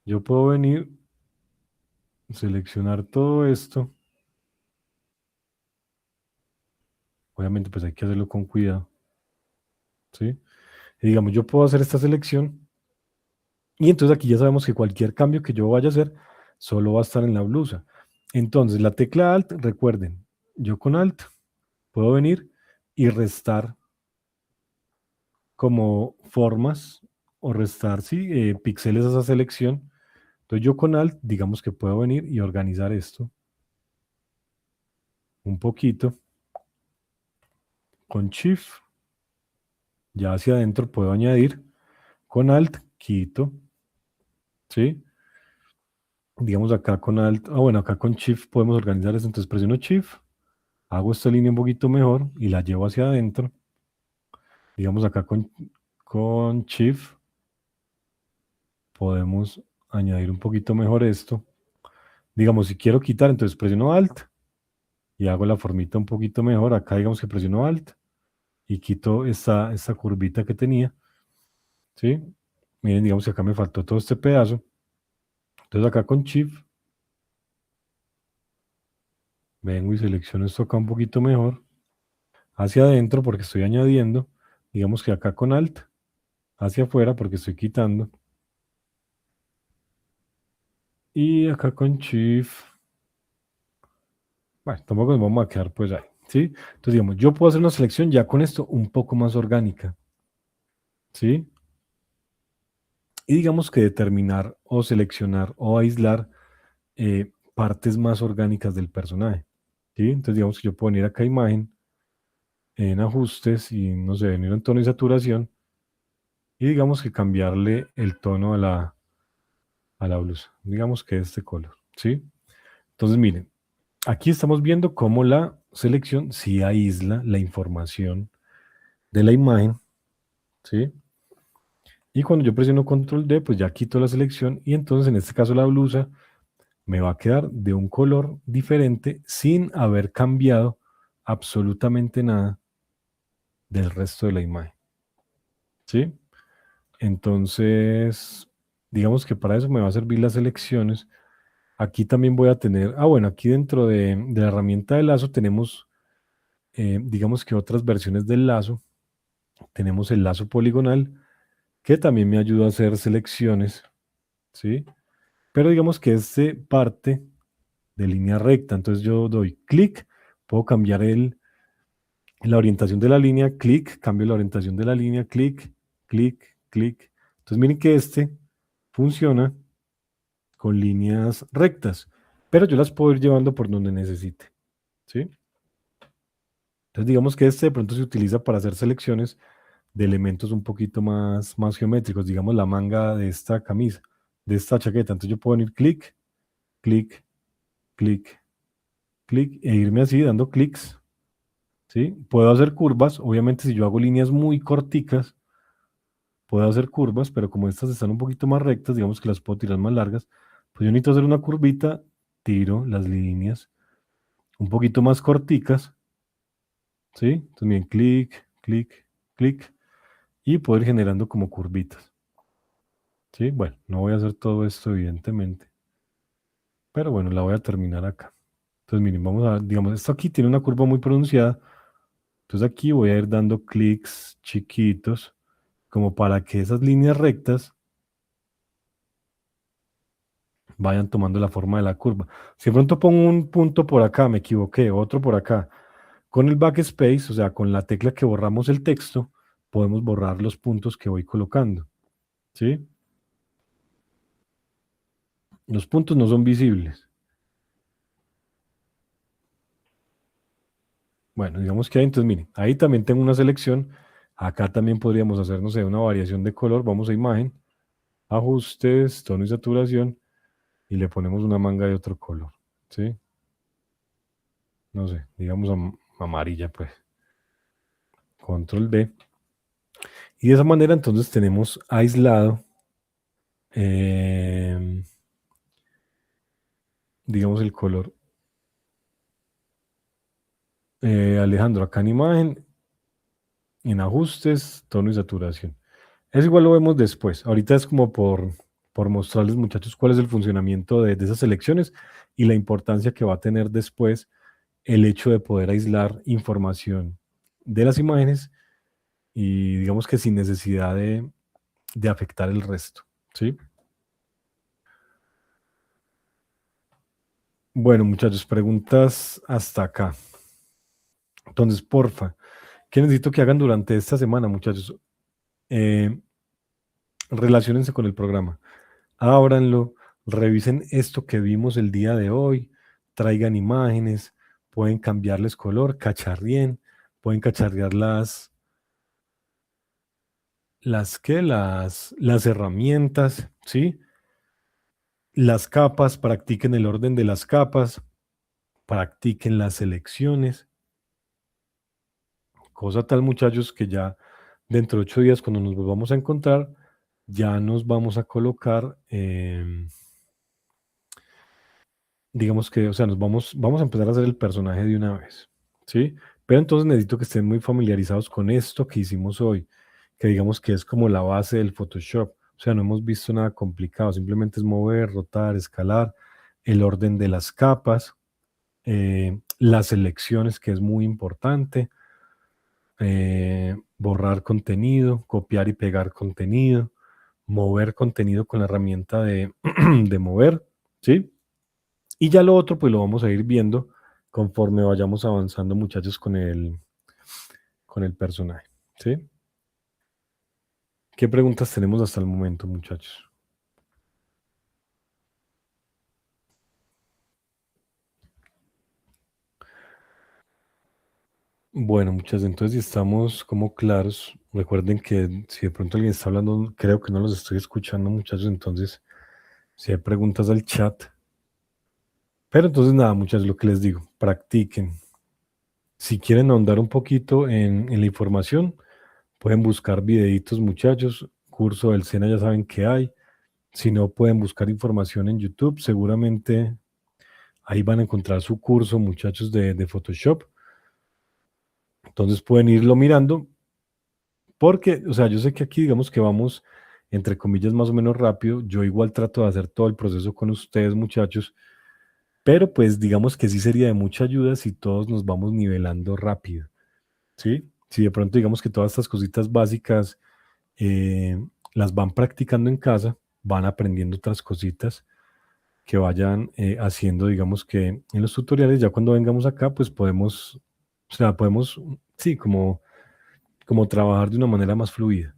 Yo puedo venir, seleccionar todo esto. Obviamente pues hay que hacerlo con cuidado. ¿Sí? Y digamos, yo puedo hacer esta selección y entonces aquí ya sabemos que cualquier cambio que yo vaya a hacer solo va a estar en la blusa. Entonces la tecla Alt, recuerden, yo con Alt puedo venir y restar como formas o restar, sí, píxeles a esa selección. Entonces yo con Alt, digamos que puedo venir y organizar esto un poquito. Con Shift, ya hacia adentro puedo añadir. Con Alt, quito, ¿sí? Digamos acá con Alt, bueno, acá con Shift podemos organizar esto. Entonces presiono Shift, hago esta línea un poquito mejor y la llevo hacia adentro. Digamos acá con Shift podemos añadir un poquito mejor esto. Digamos, si quiero quitar, entonces presiono Alt y hago la formita un poquito mejor. Acá digamos que presiono Alt y quito esta curvita que tenía. ¿Sí? Miren, digamos que acá me faltó todo este pedazo. Entonces acá con Shift vengo y selecciono esto acá un poquito mejor. Hacia adentro porque estoy añadiendo. Digamos que acá con Alt. Hacia afuera porque estoy quitando. Y acá con Shift. Bueno, tampoco nos vamos a quedar pues ahí. ¿Sí? Entonces digamos, yo puedo hacer una selección ya con esto un poco más orgánica. ¿Sí? Y digamos que determinar o seleccionar o aislar partes más orgánicas del personaje. ¿Sí? Entonces digamos que yo puedo venir acá a imagen, en ajustes y no sé, venir en tono y saturación y digamos que cambiarle el tono a la blusa. Digamos que este color. ¿Sí? Entonces miren, aquí estamos viendo cómo la selección sí aísla la información de la imagen. ¿Sí? Y cuando yo presiono control D, pues ya quito la selección y entonces en este caso la blusa me va a quedar de un color diferente sin haber cambiado absolutamente nada del resto de la imagen. ¿Sí? Entonces, digamos que para eso me va a servir las selecciones. Aquí también voy a tener, bueno, aquí dentro de la herramienta de lazo tenemos, digamos que otras versiones del lazo. Tenemos el lazo poligonal, que también me ayuda a hacer selecciones, ¿sí? Pero digamos que este parte de línea recta. Entonces yo doy clic, puedo cambiar la orientación de la línea, clic, cambio la orientación de la línea, clic, clic, clic. Entonces miren que este funciona con líneas rectas, pero yo las puedo ir llevando por donde necesite, ¿sí? Entonces digamos que este de pronto se utiliza para hacer selecciones de elementos un poquito más geométricos, digamos la manga de esta camisa, de esta chaqueta. Entonces yo puedo venir clic, clic, clic, clic, e irme así dando clics, ¿sí? Puedo hacer curvas, obviamente si yo hago líneas muy corticas, puedo hacer curvas, pero como estas están un poquito más rectas, digamos que las puedo tirar más largas, pues yo necesito hacer una curvita, tiro las líneas un poquito más corticas, ¿sí? Entonces miren, clic, clic, clic, y puedo ir generando como curvitas, ¿sí? Bueno, no voy a hacer todo esto evidentemente, pero bueno, la voy a terminar acá. Entonces miren, vamos a, digamos, esto aquí tiene una curva muy pronunciada, entonces aquí voy a ir dando clics chiquitos, como para que esas líneas rectas vayan tomando la forma de la curva. Si de pronto pongo un punto por acá, me equivoqué, otro por acá. Con el backspace, o sea, con la tecla que borramos el texto, podemos borrar los puntos que voy colocando, ¿sí? Los puntos no son visibles. Bueno, digamos que ahí, entonces miren, ahí también tengo una selección. Acá también podríamos hacer, no sé, una variación de color. Vamos a imagen, ajustes, tono y saturación, y le ponemos una manga de otro color, ¿sí? No sé, digamos amarilla, pues. Control B. Y de esa manera entonces tenemos aislado, digamos, el color. Alejandro, acá en imagen, en ajustes, tono y saturación. Eso igual lo vemos después. Ahorita es como por mostrarles, muchachos, cuál es el funcionamiento de esas selecciones y la importancia que va a tener después el hecho de poder aislar información de las imágenes y digamos que sin necesidad de afectar el resto, ¿sí? Bueno, muchachos, preguntas hasta acá. Entonces, porfa, ¿qué necesito que hagan durante esta semana, muchachos? Eh, Relaciónense con el programa, ábranlo, revisen esto que vimos el día de hoy, traigan imágenes, pueden cambiarles color, cacharrien, pueden cacharrear las herramientas, ¿sí? Las capas, practiquen el orden de las capas, practiquen las selecciones, cosa tal, muchachos, que ya dentro de 8 días, cuando nos volvamos a encontrar, ya nos vamos a colocar, digamos que, o sea, vamos a empezar a hacer el personaje de una vez, ¿sí? Pero entonces necesito que estén muy familiarizados con esto que hicimos hoy, que digamos que es como la base del Photoshop. O sea, no hemos visto nada complicado, simplemente es mover, rotar, escalar, el orden de las capas, las selecciones, que es muy importante, borrar contenido, copiar y pegar contenido, mover contenido con la herramienta de, de mover, ¿sí? Y ya lo otro, pues lo vamos a ir viendo conforme vayamos avanzando, muchachos, con el personaje, ¿sí? ¿Qué preguntas tenemos hasta el momento, muchachos? Bueno, muchachos, entonces si estamos como claros, recuerden que si de pronto alguien está hablando, creo que no los estoy escuchando, muchachos, entonces si hay preguntas al chat. Pero entonces nada, muchachos, lo que les digo, practiquen. Si quieren ahondar un poquito en la información, pueden buscar videitos, muchachos. Curso del SENA ya saben que hay. Si no, pueden buscar información en YouTube. Seguramente ahí van a encontrar su curso, muchachos, de Photoshop. Entonces pueden irlo mirando porque, o sea, yo sé que aquí digamos que vamos, entre comillas, más o menos rápido. Yo igual trato de hacer todo el proceso con ustedes, muchachos. Pero pues digamos que sí sería de mucha ayuda si todos nos vamos nivelando rápido, ¿sí? Si de pronto digamos que todas estas cositas básicas las van practicando en casa, van aprendiendo otras cositas que vayan haciendo, digamos que en los tutoriales, ya cuando vengamos acá, pues podemos, o sea, podemos, sí, como trabajar de una manera más fluida,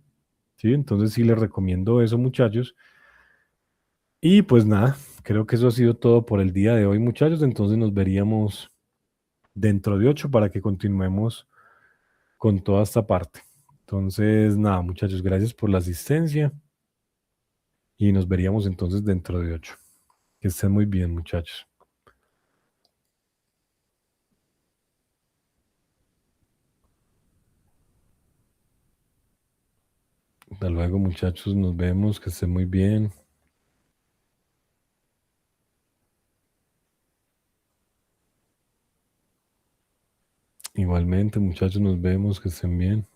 ¿sí? Entonces sí les recomiendo eso, muchachos. Y pues nada, creo que eso ha sido todo por el día de hoy, muchachos. Entonces nos veríamos dentro de 8 para que continuemos con toda esta parte. Entonces, nada, muchachos, gracias por la asistencia y nos veríamos entonces dentro de 8. Que estén muy bien, muchachos. Hasta luego, muchachos, nos vemos, que estén muy bien. Igualmente, muchachos, nos vemos, que estén bien.